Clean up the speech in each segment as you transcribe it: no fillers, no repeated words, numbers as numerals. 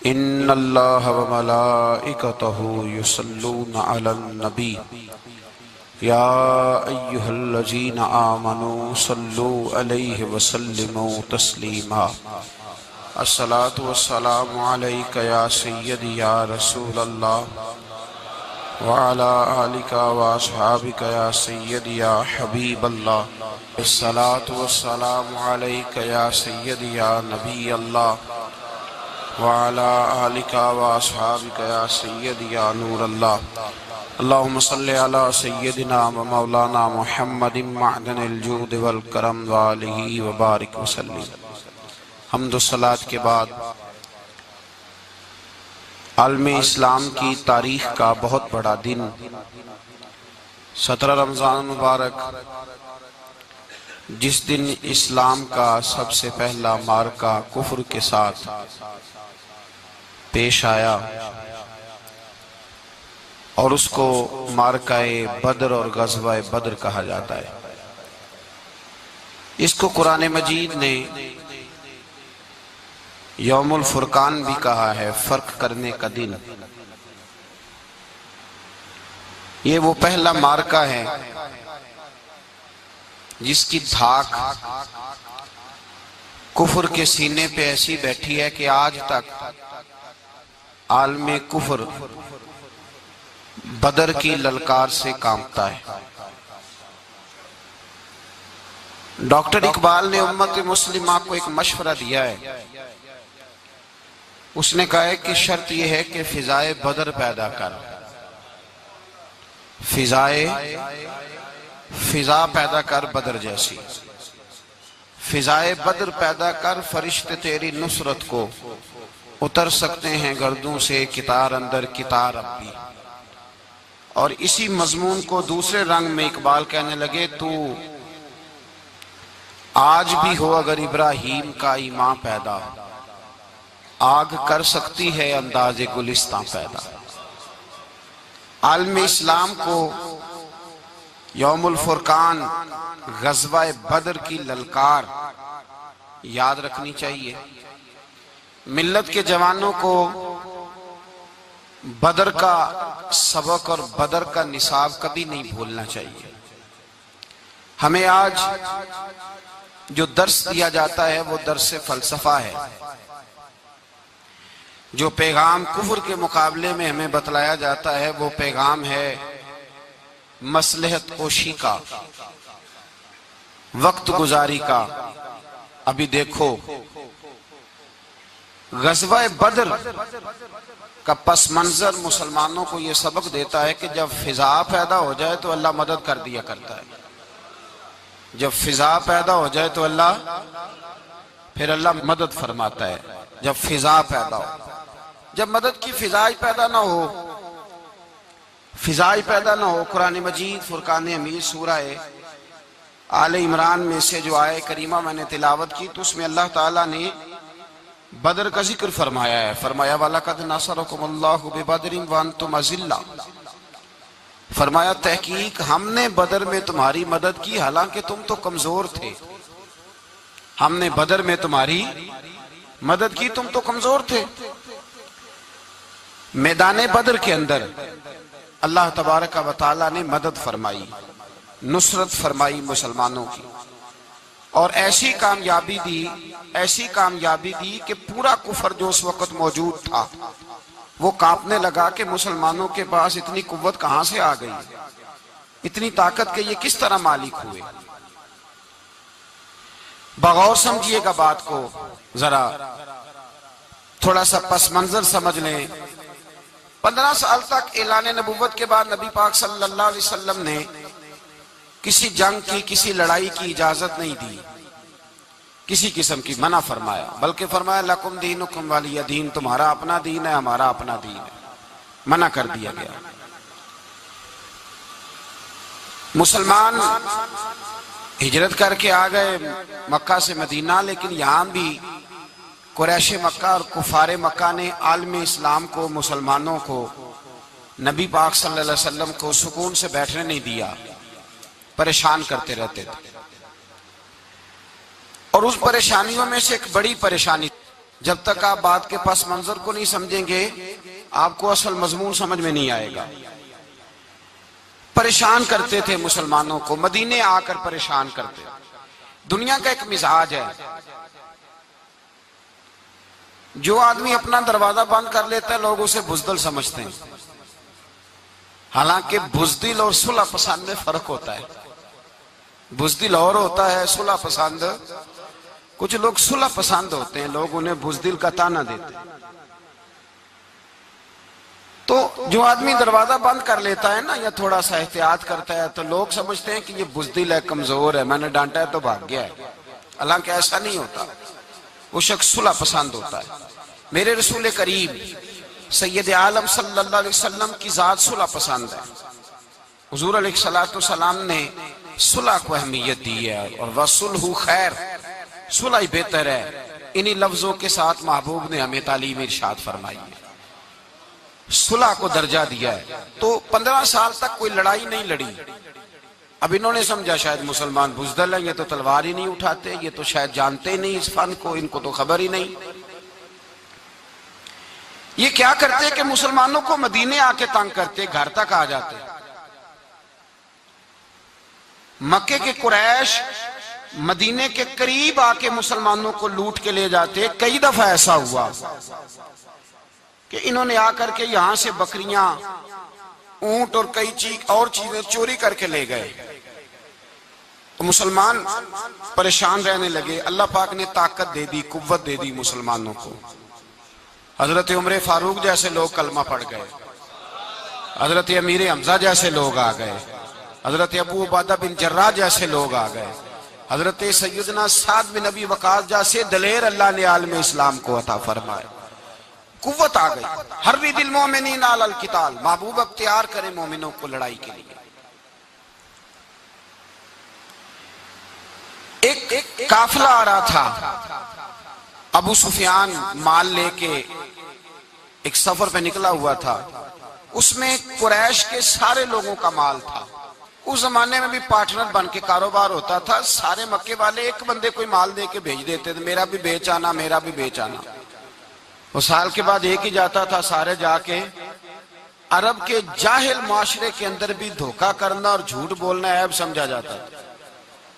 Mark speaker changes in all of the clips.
Speaker 1: ان اللہ وملائکتہ یصلون علی النبی یا ایہا الذین آمنوا صلوا علیہ وسلموا تسلیما۔ الصلاۃ والسلام علیک یا سیدی یا رسول اللہ وعلی آلک واصحابک یا سیدی یا حبیب اللہ۔ الصلاۃ والسلام علیک یا سیدی یا نبی اللہ وعلی آلک واصحابک یا سیدی یا نور اللہ۔ اللہم صلی علی سیدنا و مولانا محمد معدن الجود والکرم وآلہ وبارک وسلم۔ حمد و صلاۃ کے بعد عالم اسلام کی تاریخ کا بہت بڑا دن 17 رمضان مبارک، جس دن اسلام کا سب سے پہلا معرکہ کفر کے ساتھ پیش آیا اور اس کو معرکہ بدر اور غزوہ بدر کہا جاتا ہے۔ اس کو قرآن مجید نے یوم الفرقان بھی کہا ہے، فرق کرنے کا دن۔ یہ وہ پہلا معرکہ ہے جس کی دھاک کفر کے سینے پہ ایسی بیٹھی ہے کہ آج تک عالم کفر بدر کی للکار سے کانپتا ہے۔ ڈاکٹر اقبال نے امت مسلمہ کو ایک مشورہ دیا ہے۔ اس نے کہا ہے کہ شرط یہ ہے کہ فضائے بدر پیدا کر، فضا پیدا کر بدر جیسی، فضائے بدر پیدا کر، فرشتے تیری نصرت کو اتر سکتے ہیں گردوں سے کتار اندر کتار اب بھی۔ اور اسی مضمون کو دوسرے رنگ میں اقبال کہنے لگے، تو آج بھی ہو اگر ابراہیم کا ایمان پیدا، آگ کر سکتی ہے انداز گلستان پیدا۔ عالم اسلام کو یوم الفرقان غزوہ بدر کی للکار یاد رکھنی چاہیے۔ ملت کے جوانوں کو بدر کا سبق اور بدر کا نصاب کبھی نہیں بھولنا چاہیے۔ ہمیں آج جو درس دیا جاتا ہے وہ درس فلسفہ ہے۔ جو پیغام کفر کے مقابلے میں ہمیں بتلایا جاتا ہے وہ پیغام ہے مصلحت کوشی کا، وقت گزاری کا۔ ابھی دیکھو غزوہ بدر کا پس منظر مسلمانوں کو یہ سبق دیتا ہے کہ جب فضا پیدا ہو جائے تو اللہ مدد کر دیا کرتا ہے۔ جب فضا پیدا ہو جائے تو پھر اللہ مدد فرماتا ہے۔ جب فضا پیدا ہو، جب مدد کی فضائی پیدا نہ ہو، قرآن مجید فرقان حمید سورہ آل عمران میں سے جو آیہ کریمہ میں نے تلاوت کی تو اس میں اللہ تعالیٰ نے بدر کا ذکر فرمایا ہے۔ فرمایا وَلَقَدْ نَصَرَكُمُ اللَّهُ بِبَدْرٍ وَأَنْتُمْ أَذِلَّةٌ، فرمایا تحقیق ہم نے بدر میں تمہاری مدد کی حالانکہ تم تو کمزور تھے۔ ہم نے بدر میں تمہاری مدد کی، تم تو کمزور تھے۔ میدان بدر کے اندر اللہ تبارک و تعالیٰ نے مدد فرمائی، نصرت فرمائی مسلمانوں کی، اور ایسی کامیابی دی کہ پورا کفر جو اس وقت موجود تھا وہ کانپنے لگا کہ مسلمانوں کے پاس اتنی قوت کہاں سے آ گئی، اتنی طاقت کہ یہ کس طرح مالک ہوئے۔ بغور سمجھیے گا بات کو، ذرا تھوڑا سا پس منظر سمجھ لیں۔ 15 سال تک اعلان نبوت کے بعد نبی پاک صلی اللہ علیہ وسلم نے کسی جنگ کی، کسی لڑائی کی اجازت نہیں دی، کسی قسم کی منع فرمایا، بلکہ فرمایا لکم دینکم ولی دین، تمہارا اپنا دین ہے ہمارا اپنا دین ہے، منع کر دیا گیا۔ مسلمان ہجرت کر کے آ گئے مکہ سے مدینہ، لیکن یہاں بھی قریش مکہ اور کفار مکہ نے عالم اسلام کو، مسلمانوں کو، نبی پاک صلی اللہ علیہ وسلم کو سکون سے بیٹھنے نہیں دیا، پریشان کرتے رہتے تھے۔ اور اس پریشانیوں میں سے ایک بڑی پریشانی جب تک آپ بات کے پس منظر کو نہیں سمجھیں گے آپ کو اصل مضمون سمجھ میں نہیں آئے گا۔ پریشان کرتے تھے مسلمانوں کو، مدینے آ کر پریشان کرتے۔ دنیا کا ایک مزاج ہے، جو آدمی اپنا دروازہ بند کر لیتا ہے لوگ اسے بزدل سمجھتے ہیں، حالانکہ بزدل اور صلح پسند میں فرق ہوتا ہے۔ بزدل اور ہوتا ہے، صلح پسند، کچھ لوگ صلح پسند ہوتے ہیں، لوگ انہیں بزدل کا طعنہ دیتے ہیں۔ تو جو آدمی دروازہ بند کر لیتا ہے نا یا تھوڑا سا احتیاط کرتا ہے تو لوگ سمجھتے ہیں کہ یہ بزدل ہے، کمزور ہے، میں نے ڈانٹا ہے تو بھاگ گیا ہے، حالانکہ ایسا نہیں ہوتا، وہ شخص صلح پسند ہوتا ہے۔ میرے رسول کریم سید عالم صلی اللہ علیہ وسلم کی ذات صلح پسند ہے۔ حضور علیہ السلام نے صلح کو اہمیت دی ہے، اور وَصُلْحُ خیر، صلح ہی بہتر ہے۔ انہی لفظوں کے ساتھ محبوب نے ہمیں تعلیم ارشاد فرمائی ہے، صلح کو درجہ دیا ہے۔ تو 15 سال تک کوئی لڑائی نہیں لڑی۔ اب انہوں نے سمجھا شاید مسلمان بزدل ہیں، یہ تو تلوار ہی نہیں اٹھاتے، یہ تو شاید جانتے ہی نہیں اس فن کو، ان کو تو خبر ہی نہیں۔ یہ کیا کرتے کہ مسلمانوں کو مدینے آ کے تنگ کرتے، گھر تک آ جاتے۔ مکے کے قریش مدینے کے قریب آ کے مسلمانوں کو لوٹ کے لے جاتے۔ کئی دفعہ ایسا ہوا کہ انہوں نے آ کر کے یہاں سے بکریاں، اونٹ اور کئی اور چیزیں چوری کر کے لے گئے۔ تو مسلمان پریشان رہنے لگے۔ اللہ پاک نے طاقت دے دی، قوت دے دی مسلمانوں کو۔ حضرت عمر فاروق جیسے لوگ کلمہ پڑھ گئے، حضرت امیر حمزہ جیسے لوگ آ گئے، حضرت ابو عبیدہ بن جراح جیسے لوگ آ گئے، حضرت سیدنا سعد بن ابی وقاص جیسے دلیر اللہ نے عالم اسلام کو عطا فرمائے۔ قوت آ گئی۔ حرِّض المؤمنین علی القتال، محبوب اختیار کرے مومنوں کو لڑائی کے لیے۔ ایک قافلہ آ رہا تھا، ابو سفیان مال لے کے ایک سفر پہ نکلا ہوا تھا، اس میں قریش کے سارے لوگوں کا مال تھا۔ اس زمانے میں بھی پارٹنر بن کے کاروبار ہوتا تھا، سارے مکے والے ایک بندے کوئی مال دے کے بھیج دیتے تھے، میرا بھی بیچ آنا، میرا بھی بیچ آنا۔ وہ سال کے بعد ایک ہی جاتا تھا، سارے جا کے۔ عرب کے جاہل معاشرے کے اندر بھی دھوکہ کرنا اور جھوٹ بولنا عیب سمجھا جاتا تھا،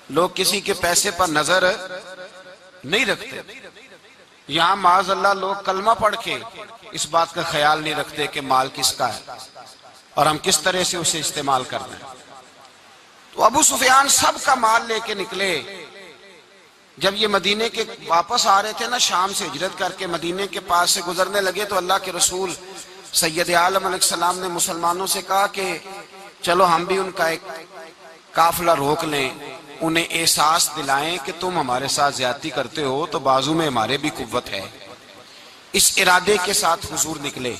Speaker 1: لوگ کسی کے پیسے پر نظر نہیں رکھتے۔ یہاں معاذ اللہ لوگ کلمہ پڑھ کے اس بات کا خیال نہیں رکھتے کہ مال کس کا ہے اور ہم کس طرح سے اسے استعمال کر رہے ہیں۔ تو ابو سفیان سب کا مال لے کے نکلے۔ جب یہ مدینے کے واپس آ رہے تھے نا، شام سے ہجرت کر کے مدینے کے پاس سے گزرنے لگے، تو اللہ کے رسول سید عالم علیہ السلام نے مسلمانوں سے کہا کہ چلو ہم بھی ان کا ایک قافلہ روک لیں، انہیں احساس دلائیں کہ تم ہمارے ساتھ زیادتی کرتے ہو تو بازو میں ہمارے بھی قوت ہے۔ اس ارادے کے ساتھ حضور نکلے۔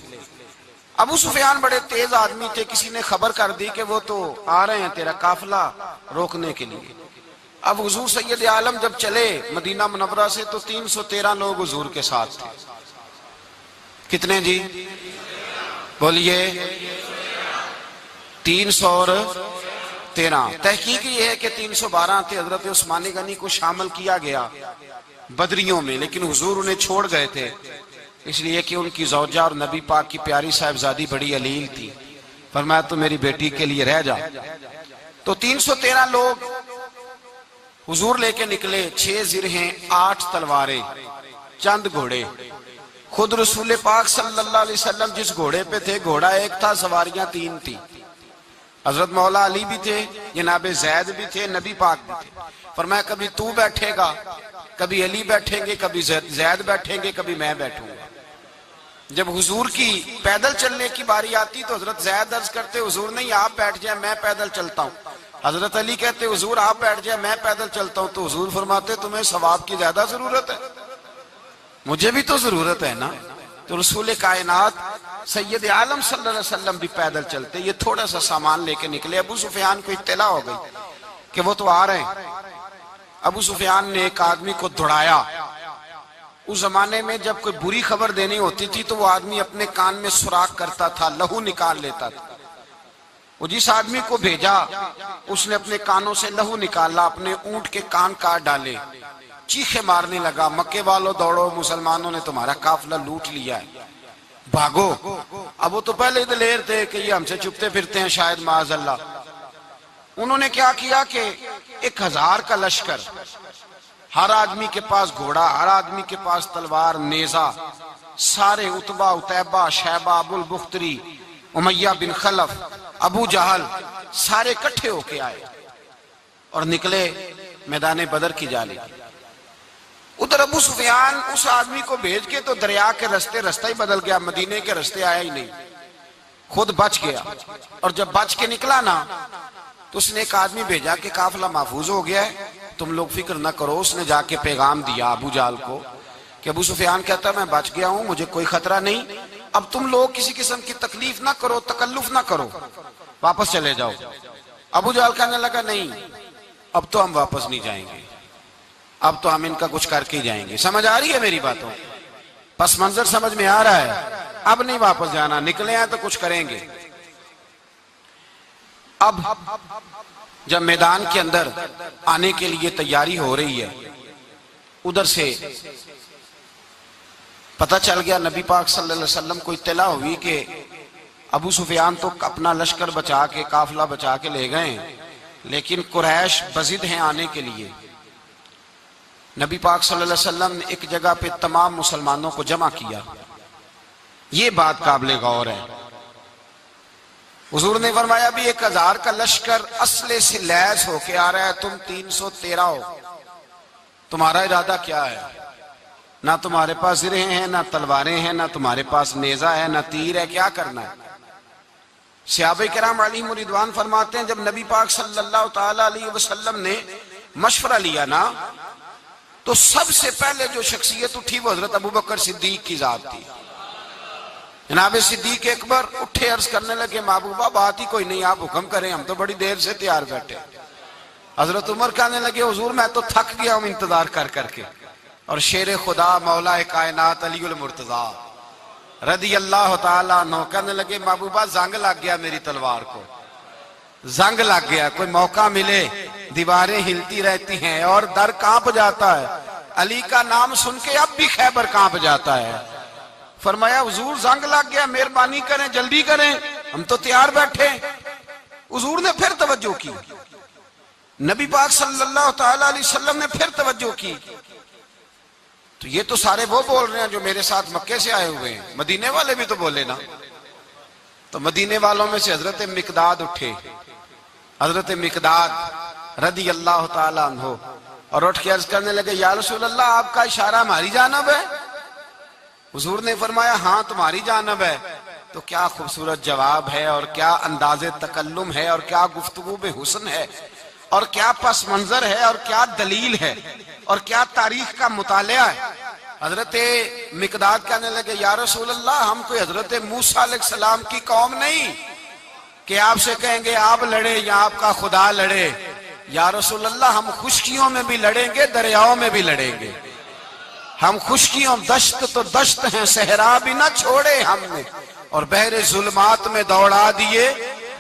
Speaker 1: ابو سفیان بڑے تیز آدمی تھے، کسی نے خبر کر دی کہ وہ تو آ رہے ہیں تیرا قافلہ روکنے کے لیے۔ اب حضور سید عالم جب چلے مدینہ منورہ سے تو 313 لوگ حضور کے ساتھ تھے۔ کتنے جی؟ بولیے 313۔ تحقیق یہ ہے کہ 312 تھے، حضرت عثمان غنی کو شامل کیا گیا بدریوں میں، لیکن حضور انہیں چھوڑ گئے تھے، اس لیے کہ ان کی زوجہ اور نبی پاک کی پیاری صاحبزادی بڑی علیل تھی، فرمایا تو میری بیٹی کے لیے رہ جا۔ تو 313 لوگ حضور لے کے نکلے، 6 زرہیں، 8 تلواریں، چند گھوڑے۔ خود رسول پاک صلی اللہ علیہ وسلم جس گھوڑے پہ تھے، گھوڑا ایک تھا، سواریاں 3 تھی۔ حضرت مولا علی بھی تھے، جناب زید بھی تھے، نبی پاک بھی تھے۔ فرمایا کبھی تو بیٹھے گا، کبھی علی بیٹھیں گے، کبھی زید بیٹھیں گے، کبھی میں بیٹھوں گا۔ جب حضور کی پیدل چلنے کی باری آتی تو حضرت زید عرض کرتے حضور نہیں آپ بیٹھ جائیں، میں پیدل چلتا ہوں۔ حضرت علی کہتے حضور آپ بیٹھ جائیں، میں پیدل چلتا ہوں۔ تو حضور فرماتے تمہیں ثواب کی زیادہ ضرورت ہے، مجھے بھی تو ضرورت ہے نا۔ تو رسول کائنات سید عالم صلی اللہ علیہ وسلم بھی پیدل چلتے، یہ تھوڑا سا سامان لے کے نکلے۔ ابو سفیان کو اطلاع ہو گئی کہ وہ تو آ رہے ہیں۔ ابو سفیان نے ایک آدمی کو دوڑایا۔ اس زمانے میں جب کوئی بری خبر دینی ہوتی تھی تو وہ آدمی اپنے کان میں سوراخ کرتا تھا، لہو نکال لیتا تھا۔ وہ جس آدمی کو بھیجا اس نے اپنے کانوں سے لہو نکالا، اپنے اونٹ کے کان کاٹ ڈالے۔ چیخے مارنے لگا، مکے والوں دوڑو، مسلمانوں نے تمہارا قافلہ لوٹ لیا ہے، بھاگو۔ اب وہ تو پہلے ہی دلیر تھے کہ یہ ہم سے چھپتے پھرتے ہیں شاید معاذ اللہ۔ انہوں نے کیا کیا کہ 1000 کا لشکر، ہر آدمی کے پاس گھوڑا، ہر آدمی کے پاس تلوار، نیزہ، سارے عتبہ، عتیبہ، شیبہ، ابو البختری، امیہ بن خلف، ابو جہل، سارے کٹھے ہو کے آئے اور نکلے میدان بدر کی جانب۔ ادھر ابو سفیان اس آدمی کو بھیج کے تو دریا کے رستہ ہی بدل گیا، مدینے کے رستے آیا ہی نہیں، خود بچ گیا۔ اور جب بچ کے نکلا نا تو اس نے ایک آدمی بھیجا کہ قافلہ محفوظ ہو گیا ہے، تم لوگ فکر نہ کرو۔ اس نے جا کے پیغام دیا ابو جہل کو کہ ابو سفیان کہتا ہے میں بچ گیا ہوں، مجھے کوئی خطرہ نہیں، اب تم لوگ کسی قسم کی تکلیف نہ کرو، تکلف نہ کرو، واپس چلے جاؤ۔ ابو جہل کہنے لگا نہیں، اب تو ہم واپس نہیں جائیں گے، اب تو ہم ان کا کچھ کر کے جائیں گے۔ سمجھ آ رہی ہے میری باتوں؟ پس منظر سمجھ میں آ رہا ہے؟ اب نہیں واپس جانا، نکلے ہیں تو کچھ کریں گے۔ اب جب میدان کے اندر آنے کے لیے تیاری ہو رہی ہے، ادھر سے پتہ چل گیا، نبی پاک صلی اللہ علیہ وسلم کو اطلاع ہوئی کہ ابو سفیان تو اپنا لشکر بچا کے، قافلہ بچا کے لے گئے، لیکن قریش بضد ہیں آنے کے لیے۔ نبی پاک صلی اللہ علیہ وسلم نے ایک جگہ پہ تمام مسلمانوں کو جمع کیا۔ یہ بات قابل غور ہے۔ حضور نے فرمایا بھی 1000 کا لشکر اسلحے سے لیس ہو کے آ رہا ہے، تم 313 ہو، تمہارا ارادہ کیا ہے؟ نہ تمہارے پاس زرہیں ہیں، نہ تلواریں ہیں، نہ تمہارے پاس نیزہ ہے، نہ تیر ہے، کیا کرنا ہے؟ صحابہ کرام علیہم رضوان فرماتے ہیں جب نبی پاک صلی اللہ تعالی علیہ وسلم نے مشورہ لیا نا تو سب سے پہلے جو شخصیت اٹھی وہ حضرت ابوبکر صدیق کی ذات تھی۔ جناب صدیق اکبر اٹھے، عرض کرنے لگے محبوبہ بات ہی کوئی نہیں، آپ حکم کریں، ہم تو بڑی دیر سے تیار بیٹھے۔ حضرت عمر کہنے لگے حضور میں تو تھک گیا ہوں انتظار کر کر کے۔ اور شیر خدا مولا کائنات علی المرتضیٰ رضی اللہ تعالیٰ عنہ کہنے لگے محبوبہ زنگ لگ گیا میری تلوار کو، زنگ لگ گیا، کوئی موقع ملے دیواریں ہلتی رہتی ہیں اور در کانپ جاتا ہے، علی کا نام سن کے اب بھی خیبر کانپ جاتا ہے۔ فرمایا حضور زنگ لگ گیا، مہربانی کریں، جلدی کریں، ہم تو تیار بیٹھے۔ حضور نے پھر توجہ کی، نبی پاک صلی اللہ تعالیٰ علیہ وسلم نے پھر توجہ کی، تو یہ تو سارے وہ بول رہے ہیں جو میرے ساتھ مکے سے آئے ہوئے ہیں، مدینے والے بھی تو بولے نا۔ تو مدینے والوں میں سے حضرت مقداد اٹھے، حضرت مقداد رضی اللہ تعالیٰ عنہ، اور اٹھ کے عرض کرنے لگے یا رسول اللہ آپ کا اشارہ ہماری جانب ہے؟ حضور نے فرمایا ہاں تمہاری جانب ہے۔ تو کیا خوبصورت جواب ہے، اور کیا انداز تکلم ہے، اور کیا گفتگو میں حسن ہے، اور کیا پس منظر ہے، اور کیا دلیل ہے، اور کیا تاریخ کا مطالعہ ہے۔ حضرت مقداد کہنے لگے یا رسول اللہ ہم کوئی حضرت موسیٰ علیہ السلام کی قوم نہیں کہ آپ سے کہیں گے آپ لڑے یا آپ کا خدا لڑے۔ یا رسول اللہ ہم خشکیوں میں بھی لڑیں گے، دریاؤں میں بھی لڑیں گے، ہم خشکیوں دشت تو دشت ہیں، صحرا بھی نہ چھوڑے ہم نے، اور بحر ظلمات میں دوڑا دیے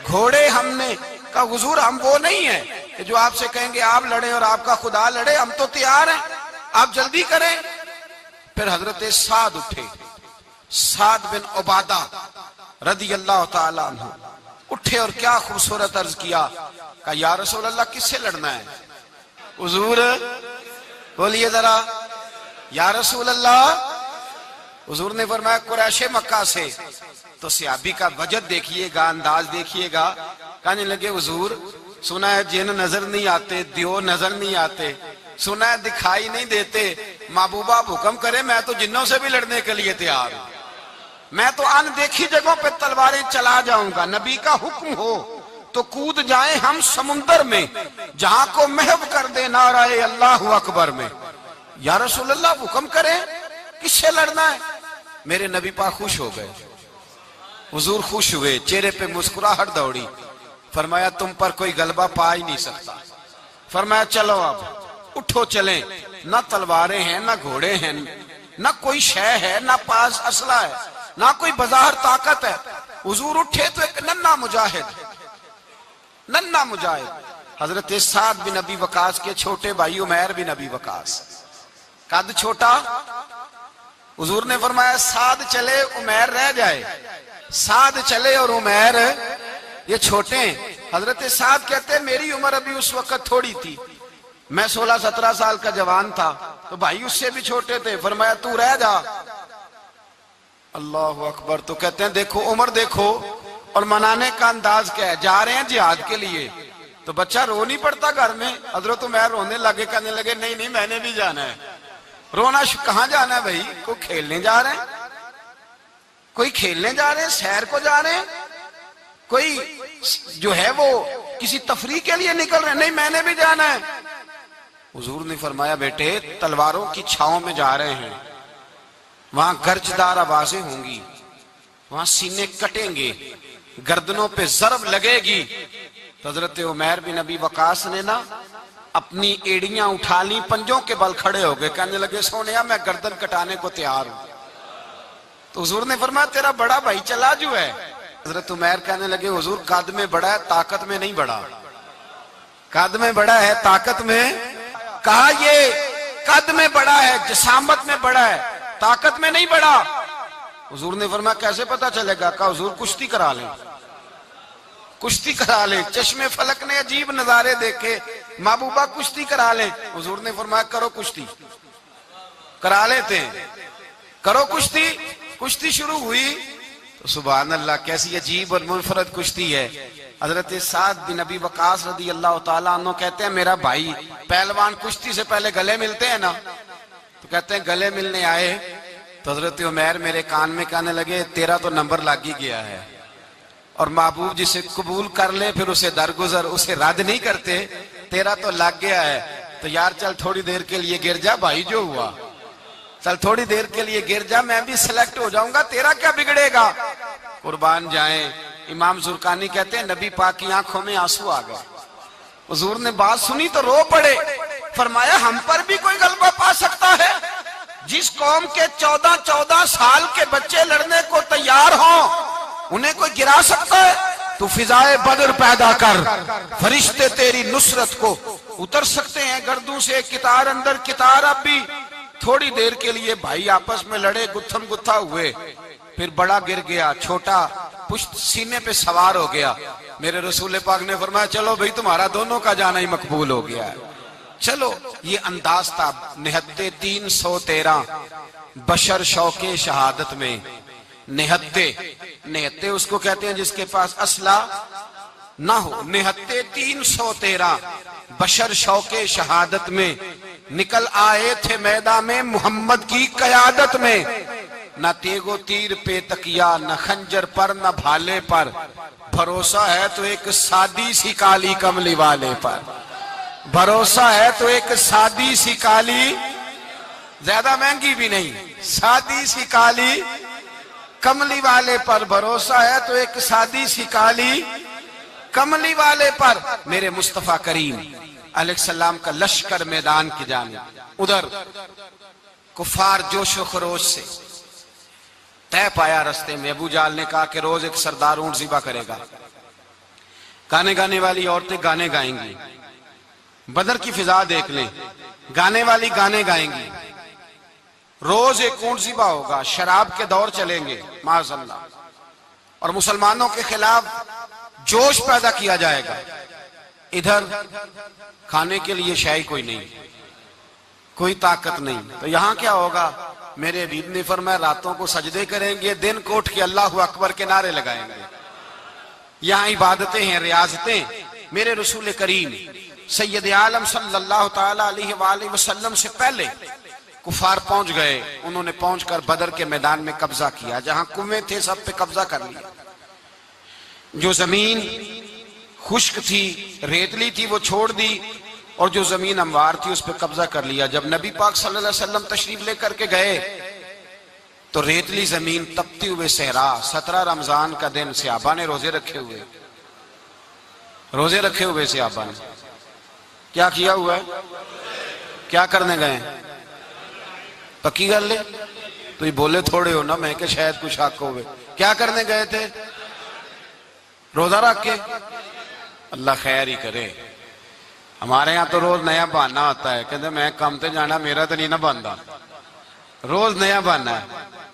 Speaker 1: گھوڑے ہم نے۔ کہا حضور ہم وہ نہیں ہیں کہ جو آپ سے کہیں گے آپ لڑیں اور آپ کا خدا لڑے، ہم تو تیار ہیں، آپ جلدی کریں۔ پھر حضرت سعد اٹھے، سعد بن عبادہ رضی اللہ تعالیٰ عنہ اٹھے اور کیا خوبصورت عرض کیا، کہا یا رسول اللہ کس سے لڑنا ہے؟ حضور بولیے ذرا یا رسول اللہ۔ حضور نے فرمایا قریش مکہ سے۔ تو صحابی کا وجد دیکھیے گا، انداز دیکھیے گا، کہنے لگے حضور سنا ہے جن نظر نہیں آتے، دیو نظر نہیں آتے، سنا ہے دکھائی نہیں دیتے، محبوبہ آپ حکم کرے میں تو جنوں سے بھی لڑنے کے لیے تیار ہوں، میں تو ان دیکھی جگہوں پہ تلواریں چلا جاؤں گا، نبی کا حکم ہو تو کود جائیں ہم سمندر میں، جہاں کو محو کر دے نعرہ اللہ اکبر میں۔ یا رسول اللہ حکم کریں کس سے لڑنا ہے؟ میرے نبی پاک خوش ہو گئے، حضور خوش ہوئے، چہرے پہ مسکراہٹ دوڑی، فرمایا تم پر کوئی غلبہ پا ہی نہیں سکتا۔ فرمایا چلو اب اٹھو چلیں، نہ تلواریں ہیں، نہ گھوڑے ہیں، نہ کوئی شے ہے، نہ پاس اسلحہ ہے، نہ کوئی بظاہر طاقت ہے۔ حضور اٹھے تو ایک ننھا مجاہد حضرت سعد بن ابی وقاص کے چھوٹے بھائی عمیر بن ابی وقاص قد چھوٹا، حضور نے فرمایا سعد چلے عمیر رہ جائے، سعد چلے اور عمیر یہ چھوٹے ہیں۔ حضرت سعد کہتے ہیں میری عمر ابھی اس وقت تھوڑی تھی، میں 16-17 سال کا جوان تھا، تو بھائی اس سے بھی چھوٹے تھے، فرمایا تو رہ جا۔ اللہ اکبر۔ تو کہتے ہیں دیکھو عمر دیکھو، اور منانے کا انداز کیا ہے، جا رہے ہیں جہاد کے لیے، تو بچہ رو نہیں پڑتا گھر میں۔ حضرت عمیر رونے لگے، کہنے لگے نہیں نہیں میں نے بھی جانا ہے۔ رونا کہاں جانا ہے بھائی؟ کوئی کھیلنے جا رہے ہیں، کوئی کھیلنے جا رہے ہیں، سیر کو جا رہے ہیں، کوئی جو ہے وہ کسی تفریح کے لیے نکل رہے ہیں، نہیں میں نے بھی جانا ہے۔ حضور نے فرمایا بیٹے تلواروں کی چھاؤں میں جا رہے ہیں، وہاں گرجدار آوازیں ہوں گی، وہاں سینے کٹیں گے، گردنوں پہ ضرب لگے گی۔ تو حضرت عمیر بن ابی وقاص نے نا اپنی ایڑیاں اٹھا لی، پنجوں کے بل کھڑے ہو گئے، کہنے لگے سونیا میں گردن کٹانے کو تیار ہوں۔ تو حضور نے فرمایا تیرا بڑا بھائی چلا جو ہے۔ حضرت عمیر کہنے لگے حضور قد میں بڑا ہے، طاقت میں نہیں بڑا، قد میں بڑا ہے طاقت میں۔ کہا یہ قد میں بڑا ہے، جسامت میں بڑا ہے، طاقت میں نہیں بڑا۔ حضور نے فرمایا کیسے پتا چلے گا؟ کہا حضور کشتی کرا لیں، کشتی کرا لیں۔ چشم فلک نے عجیب نظارے دیکھے، محبوبہ کشتی کرا لیں۔ حضور نے فرمایا کرو کشتی، کرا لیتے ہیں، کرو کشتی۔ کشتی شروع ہوئی تو سبحان اللہ کیسی عجیب اور منفرد کشتی ہے۔ حضرت سعد بن ابی وقاص رضی اللہ تعالیٰ عنہ کہتے ہیں میرا بھائی پہلوان کشتی سے پہلے گلے ملتے ہیں نا، تو کہتے ہیں گلے ملنے آئے تو حضرت عمیر میرے کان میں کہنے لگے تیرا تو نمبر لگ ہی گیا ہے، اور محبوب جسے قبول کر لے پھر اسے درگزر، اسے رد نہیں کرتے، تیرا تو لگ گیا ہے، تو یار چل تھوڑی دیر کے لیے گر جا بھائی، جو ہوا چل تھوڑی دیر کے لیے گر جا، میں بھی سلیکٹ ہو جاؤں گا، تیرا کیا بگڑے گا۔ قربان جائیں امام زرقانی کہتے ہیں نبی پاک کی آنکھوں میں آنسو آ گئے، حضور نے بات سنی تو رو پڑے، فرمایا ہم پر بھی کوئی غلبہ پا سکتا ہے؟ جس قوم کے 14 سال کے بچے لڑنے کو تیار ہوں انہیں کوئی گرا سکتا ہے؟ تو فضائے بدر پیدا کر، فرشتے تیری نصرت کو اتر سکتے ہیں گردوں سے، کتار اندر کتار۔ اب بھی تھوڑی دیر کے لیے بھائی آپس میں لڑے، گتھم گتھا ہوئے، پھر بڑا گر گیا، چھوٹا پشت سینے پہ سوار ہو گیا۔ میرے رسول پاک نے فرمایا چلو بھئی تمہارا دونوں کا جانا ہی مقبول ہو گیا ہے، چلو۔ یہ انداز تھا نہتے 313 بشر شوق شہادت میں۔ نہتے اس کو کہتے ہیں جس کے پاس اسلحہ نہ ہو۔ نہتے 313 بشر شوق شہادت میں نکل آئے تھے میدان میں محمد کی قیادت میں، نہ تیگ و تیر پہ تکیا، نہ خنجر پر نہ بھالے پر، بھروسہ ہے تو ایک سادی سی کالی کملی والے پر، بھروسہ ہے تو ایک سادی سی کالی، زیادہ مہنگی بھی نہیں، سادی سی کالی کملی والے پر، بھروسہ ہے تو ایک سادی سی کالی کملی والے پر۔ میرے مصطفیٰ کریم علیہ السلام کا لشکر میدان کی جانب، ادھر کفار جوش و خروش سے طے پایا رستے میں۔ ابو جہل نے کہا کہ روز ایک سردار اونٹ ذبح کرے گا، گانے گانے والی عورتیں گانے گائیں گی، بدر کی فضا دیکھ لیں، گانے والی گانے گائیں گی، روز ایک اونٹ ذبح ہوگا، شراب کے دور چلیں گے معاذ اللہ، اور مسلمانوں کے خلاف جوش پیدا کیا جائے گا۔ ادھر کھانے کے لیے شے کوئی نہیں، کوئی طاقت نہیں، تو یہاں کیا ہوگا؟ میرے حبیب نے فرمایا راتوں کو سجدے کریں گے، دن کو اٹھ کے اللہ اکبر کے نعرے لگائیں گے۔ یہاں عبادتیں ہیں، ریاضتیں۔ میرے رسول کریم سید عالم صلی اللہ تعالیٰ علیہ وآلہ وسلم سے پہلے کفار پہنچ گئے، انہوں نے پہنچ کر بدر کے میدان میں قبضہ کیا، جہاں کنویں تھے سب پہ قبضہ کر لیا، جو زمین خشک تھی ریتلی تھی وہ چھوڑ دی، اور جو زمین ہموار تھی اس پہ قبضہ کر لیا۔ جب نبی پاک صلی اللہ علیہ وسلم تشریف لے کر کے گئے تو ریتلی زمین، تپتی ہوئے صحرا، 17 رمضان کا دن، صحابہ نے روزے رکھے ہوئے صحابہ نے کیا کیا ہوا ہے؟ کیا کرنے گئے؟ پکی گل لے تو یہ بولے تھوڑے ہو نا، میں کہ شاید کچھ حق ہوئے۔ کیا کرنے گئے تھے؟ روزہ رکھ کے۔ اللہ خیر ہی کرے، ہمارے یہاں تو روز نیا بہانا ہوتا ہے، کہتے میں کام تے جانا، میرا تو نہیں نہ بنتا، روز نیا بہانا ہے،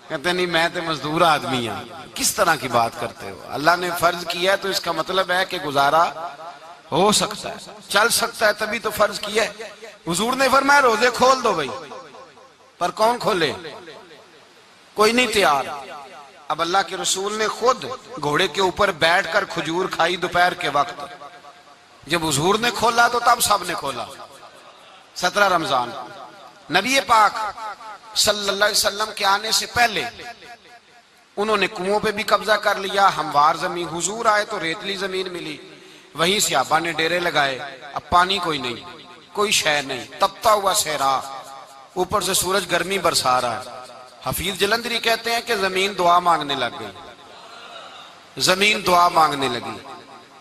Speaker 1: کہتے نہیں میں تو مزدور آدمی ہوں۔ کس طرح کی بات کرتے ہو؟ اللہ نے فرض کیا ہے تو اس کا مطلب ہے کہ گزارا ہو سکتا ہے، چل سکتا ہے، تبھی تو فرض کیا ہے۔ حضور نے فرمایا روزے کھول دو بھائی، پر کون کھولے؟ کوئی نہیں تیار۔ اب اللہ کے رسول نے خود گھوڑے کے اوپر بیٹھ کر کھجور کھائی دوپہر کے وقت، جب حضور نے کھولا تو تب سب نے کھولا۔ 17 رمضان نبی پاک صلی اللہ علیہ وسلم کے آنے سے پہلے انہوں نے کنووں پہ بھی قبضہ کر لیا، ہموار زمین، حضور آئے تو ریتلی زمین ملی، وہیں صحابہ نے ڈیرے لگائے، اب پانی کوئی نہیں، کوئی شے نہیں، تپتا ہوا صحرا، اوپر سے سورج گرمی برسا رہا ہے۔ حفیظ جلندری کہتے ہیں کہ زمین دعا مانگنے لگ گئی، زمین دعا مانگنے لگی،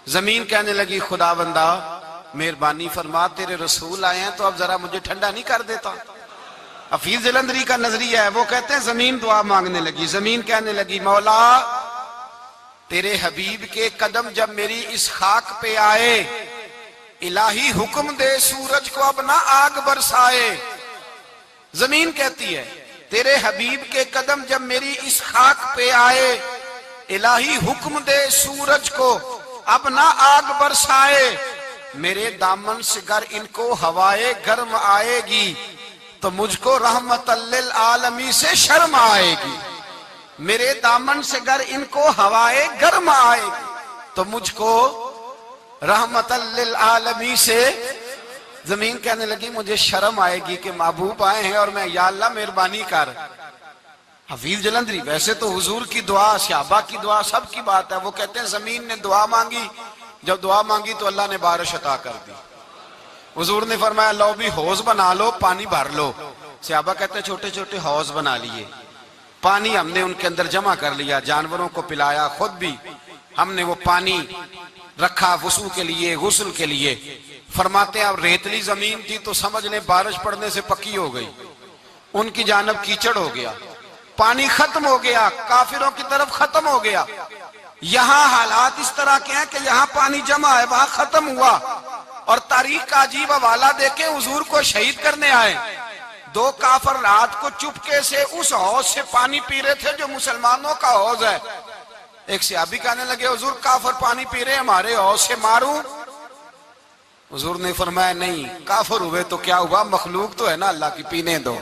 Speaker 1: زمین کہنے لگی خدا بندہ مہربانی فرما، تیرے رسول آئے ہیں تو اب ذرا مجھے ٹھنڈا نہیں کر دیتا۔ حفیظ جلندری کا نظریہ ہے، وہ کہتے ہیں زمین دعا مانگنے لگی، زمین کہنے لگی مولا تیرے حبیب کے قدم جب میری اس خاک پہ آئے، الہی حکم دے سورج کو اب نہ آگ برسائے۔ زمین کہتی ہے تیرے حبیب کے قدم جب میری اس خاک پہ آئے، الہی حکم دے سورج کو اب نہ آگ برسائے۔ میرے دامن سے گر ان کو ہوائے گرم آئے گی تو مجھ کو رحمت للعالمین سے شرم آئے گی۔ میرے دامن سے گر ان کو ہوائے گرم آئے گی تو مجھ کو رحمت للعالمین سے، زمین کہنے لگی مجھے شرم آئے گی کہ محبوب آئے ہیں اور میں یا اللہ مہربانی کر۔ حفیظ جلندری ویسے تو حضور کی دعا، صحابہ کی دعا سب کی بات ہے، وہ کہتے ہیں زمین نے دعا مانگی، جب دعا مانگی تو اللہ نے بارش عطا کر دی۔ حضور نے فرمایا لو بھی حوض بنا لو، پانی بھر لو۔ صحابہ کہتے ہیں چھوٹے چھوٹے حوض بنا لیے، پانی ہم نے ان کے اندر جمع کر لیا، جانوروں کو پلایا، خود بھی ہم نے وہ پانی رکھا وضو کے لیے، غسل کے لیے۔ فرماتے ہیں اب ریتلی زمین تھی تو سمجھ لیں بارش پڑنے سے پکی ہو گئی، ان کی جانب کیچڑ ہو گیا، پانی ختم ہو گیا، کافروں کی طرف ختم ہو گیا۔ یہاں حالات اس طرح کے ہیں کہ یہاں پانی جمع ہے، وہاں ختم ہوا، اور تاریخ کا عجیب حوالہ دیکھیں، حضور کو شہید کرنے آئے، 2 کافر رات کو چپکے سے اس حوض سے پانی پی رہے تھے جو مسلمانوں کا حوض ہے۔ ایک صحابی کہنے لگے حضور کافر پانی پی رہے ہیں، ہمارے حوض سے ماروں؟ حضور نے فرمایا نہیں، کافر ہوئے تو کیا ہوا، مخلوق تو ہے نا اللہ کی، پینے دو،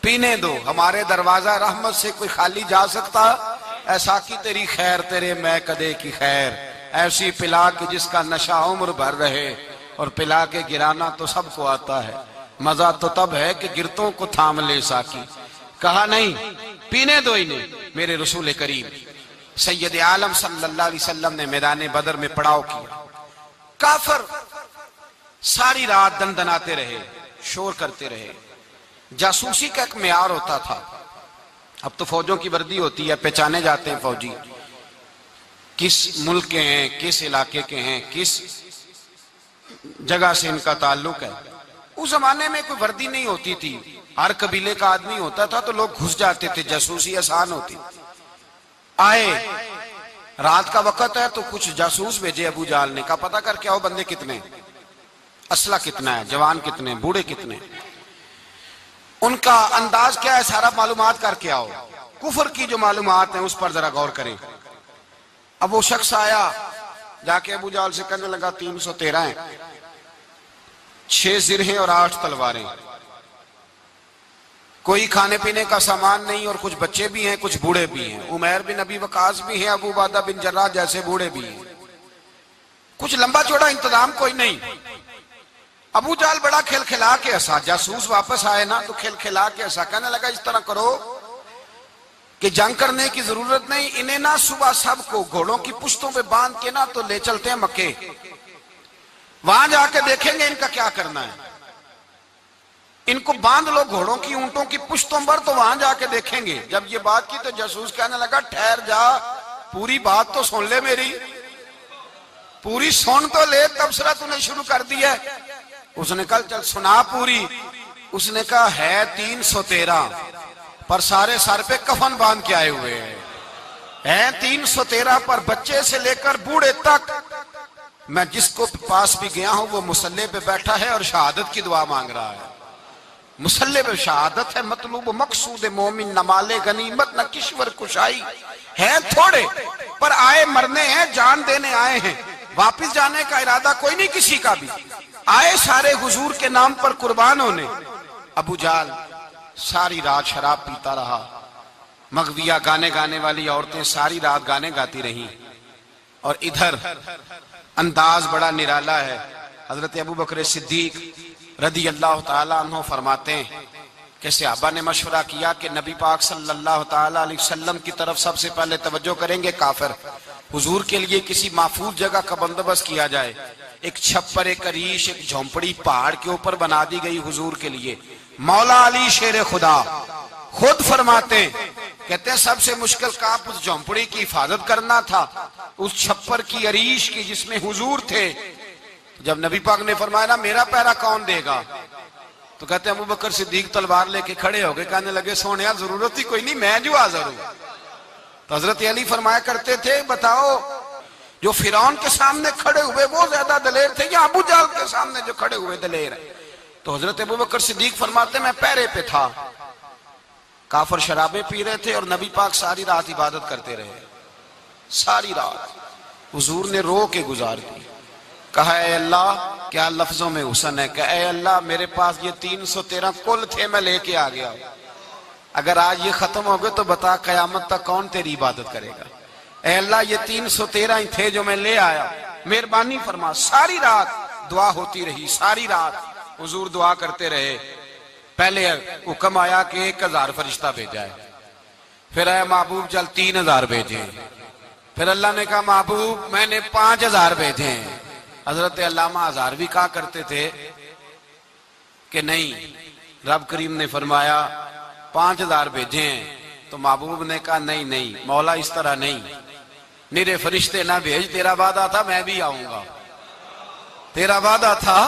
Speaker 1: پینے دو، ہمارے دروازہ رحمت سے کوئی خالی جا سکتا؟ ایسا کی تیری خیر تیرے میں کدے کی خیر، ایسی پلا کہ جس کا نشہ عمر بھر رہے، اور پلا کے گرانا تو سب کو آتا ہے، مزہ تو تب ہے کہ گرتوں کو تھام لے ساکی۔ کہا نہیں، پینے دو انہیں۔ میرے رسول کریم سید عالم صلی اللہ علیہ وسلم نے میدان بدر میں پڑاؤ کیا، کافر ساری رات دندناتے رہے، شور کرتے رہے۔ جاسوسی کا ایک معیار ہوتا تھا، اب تو فوجوں کی وردی ہوتی ہے، پہچانے جاتے ہیں فوجی کس ملک کے ہیں، کس علاقے کے ہیں، کس جگہ سے ان کا تعلق ہے۔ اس زمانے میں کوئی وردی نہیں ہوتی تھی، ہر قبیلے کا آدمی ہوتا تھا تو لوگ گھس جاتے تھے، جاسوسی آسان ہوتی۔ آئے رات کا وقت ہے تو کچھ جاسوس بھیجے ابو جہل نے، کہا پتہ کر کے آؤ بندے کتنے، اسلحہ کتنا ہے، جوان کتنے، بوڑھے کتنے، ان کا انداز کیا ہے، سارا معلومات کر کے آؤ، کفر کی جو معلومات ہیں اس پر ذرا غور کریں۔ اب وہ شخص آیا، جا کے ابو جہل سے کہنے لگا 313 ہیں، 6 زر ہیں اور 8 تلواریں، کوئی کھانے پینے کا سامان نہیں، اور کچھ بچے بھی ہیں، کچھ بوڑھے بھی ہیں، عمیر بن ابی وقاص بھی ہیں، ابو عبیدہ بن جراح جیسے بوڑھے بھی ہیں، کچھ لمبا چوڑا انتظام کوئی نہیں۔ ابو جہل بڑا کھل کھلا کے ہنسا، جاسوس واپس آئے نا تو کھل کھلا کے ہنسا، کہنے لگا اس طرح کرو کہ جنگ کرنے کی ضرورت نہیں، انہیں نا صبح سب کو گھوڑوں کی پشتوں پہ باندھ کے نا تو لے چلتے ہیں مکے، وہاں جا کے دیکھیں گے ان کا کیا کرنا ہے، ان کو باندھ لو گھوڑوں کی اونٹوں کی پشتوں پر تو وہاں جا کے دیکھیں گے۔ جب یہ بات کی تو جاسوس کہنے لگا ٹھہر جا، پوری بات تو سن لے، میری پوری سن تو لے، تبصرہ تو نے شروع کر دی ہے۔ اس نے کہا چل سنا پوری۔ اس نے کہا ہے 313 پر سارے سر پہ کفن باندھ کے آئے ہوئے ہیں، 313 پر بچے سے لے کر بوڑھے تک، میں جس کو پاس بھی گیا ہوں وہ مصلی پہ بیٹھا ہے اور شہادت کی دعا مانگ رہا ہے. مصلی پہ شہادت ہے مطلوب مقصود مومن، نہ مال غنیمت نہ کشور کشائی ہے تھوڑے، پر آئے مرنے ہیں، جان دینے آئے ہیں، واپس جانے کا ارادہ کوئی نہیں کسی کا بھی. آئے سارے حضور کے نام پر قربان ہونے. ابو جہل ساری رات شراب پیتا رہا. مغویہ گانے گانے والی عورتیں ساری رات گانے گاتی رہیں. اور ادھر انداز بڑا نرالا ہے. حضرت ابو بکر صدیق رضی اللہ تعالیٰ عنہ فرماتے ہیں کہ صحابہ نے مشورہ کیا کہ نبی پاک صلی اللہ تعالیٰ علیہ وسلم کی طرف سب سے پہلے توجہ کریں گے کافر. حضور کے لیے کسی محفوظ جگہ کا بندوبست کیا جائے. ایک چھپر، ایک عریش، ایک جھونپڑی پہاڑ کے اوپر بنا دی گئی حضور کے لیے. مولا علی شیر خدا خود فرماتے ہیں، کہتے ہیں سب سے مشکل کام اس جھونپڑی کی حفاظت کرنا تھا، اس چھپر کی عریش کی جس میں حضور تھے. جب نبی پاک نے فرمایا نا میرا پہرا کون دے گا، تو کہتے ہیں ابو بکر صدیق تلوار لے کے کھڑے ہو گئے، کہنے لگے سونیا ضرورت ہی کوئی نہیں، میں جو حاضر ہوں. تو حضرت علی فرمایا کرتے تھے بتاؤ جو فرعون کے سامنے کھڑے ہوئے وہ زیادہ دلیر تھے یا ابو جہل کے سامنے جو کھڑے ہوئے دلیر ہیں؟ تو حضرت ابو بکر صدیق فرماتے میں پہرے پہ تھا. کافر شرابیں پی رہے تھے اور نبی پاک ساری رات عبادت کرتے رہے. ساری رات حضور نے رو کے گزار دی. کہا اے اللہ، کیا لفظوں میں حسن ہے، کہ اے اللہ میرے پاس یہ 313 کل تھے میں لے کے آ گیا ہوں، اگر آج یہ ختم ہو گئے تو بتا قیامت تک کون تیری عبادت کرے گا. اے اللہ یہ 313 ہی تھے جو میں لے آیا، مہربانی فرما. ساری رات دعا ہوتی رہی. ساری رات حضور دعا کرتے رہے. پہلے حکم آیا کہ 1000 فرشتہ بھیجا ہے. پھر اے محبوب چل 3000 بھیجے. پھر اللہ نے کہا محبوب میں نے 5000 بھیجے ہیں. حضرت علامہ ہزاروی کہا کرتے تھے کہ نہیں، رب کریم نے فرمایا 5000 بھیجے ہیں. تو محبوب نے کہا نہیں مولا اس طرح نہیں، میرے فرشتے نہ بھیج، تیرا وعدہ تھا میں بھی آؤں گا، تیرا وعدہ تھا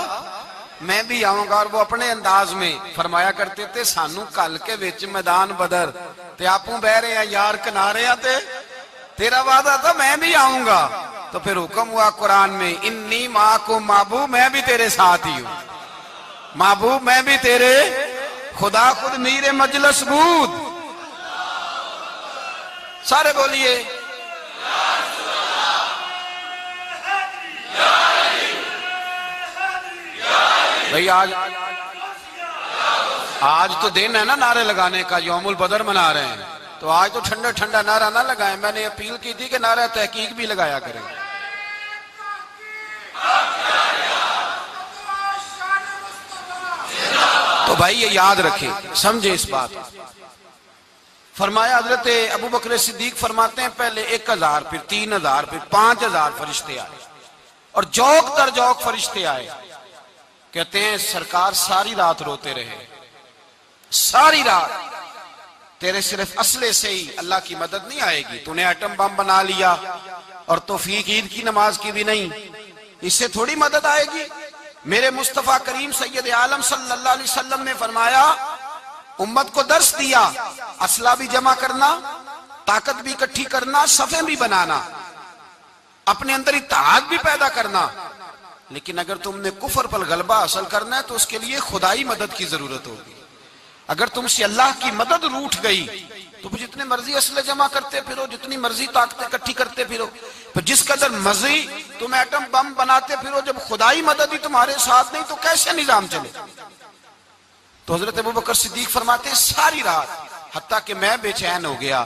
Speaker 1: میں بھی آؤں گا. اور وہ اپنے انداز میں فرمایا کرتے تھے سانو کل کے وچ میدان بدر تے آپوں بہ رہے ہیں یار کنارے تے تیرا وعدہ تھا میں بھی آؤں گا. تو پھر حکم ہوا قرآن میں انی معکم محبوب میں بھی تیرے ساتھ ہی ہوں، محبوب میں بھی تیرے، خدا خود میر مجلس بود. سارے بولیے بھئی آج تو دن ہے نا نعرے لگانے کا، یوم البدر منا رہے ہیں، تو آج تو ٹھنڈا ٹھنڈا نعرہ نہ لگائیں. میں نے اپیل کی تھی کہ نعرہ تحقیق بھی لگایا کریں. تو بھائی یہ یاد رکھیں، سمجھے اس بات. فرمایا حضرت ابو بکر صدیق فرماتے ہیں پہلے 1000 پھر 3000 پھر 5000 فرشتے آئے اور جوک در جوک فرشتے آئے. کہتے ہیں سرکار ساری رات روتے رہے. ساری رات تیرے صرف اسلحے سے ہی اللہ کی مدد نہیں آئے گی. تو نے ایٹم بم بنا لیا اور توفیق عید کی نماز کی بھی نہیں، اس سے تھوڑی مدد آئے گی. میرے مصطفیٰ کریم سید عالم صلی اللہ علیہ وسلم نے فرمایا امت کو درس دیا اسلحہ بھی جمع کرنا، طاقت بھی اکٹھی کرنا، صفیں بھی بنانا، اپنے اندر اتحاد بھی پیدا کرنا. لیکن اگر تم نے کفر پر غلبہ حاصل کرنا ہے تو اس کے لیے خدائی مدد کی ضرورت ہوگی. اگر تم سے اللہ کی مدد روٹ گئی تو جتنے مرضی اسلحے جمع کرتے پھرو، جتنی مرضی طاقتیں اکٹھی کرتے پھرو، جس قدر مرضی تم ایٹم بم بناتے پھرو، جب خدائی مدد ہی تمہارے ساتھ نہیں تو کیسے نظام چلے. تو حضرت ابو بکر صدیق فرماتے ہیں ساری رات حتیٰ کہ میں بے چین ہو گیا.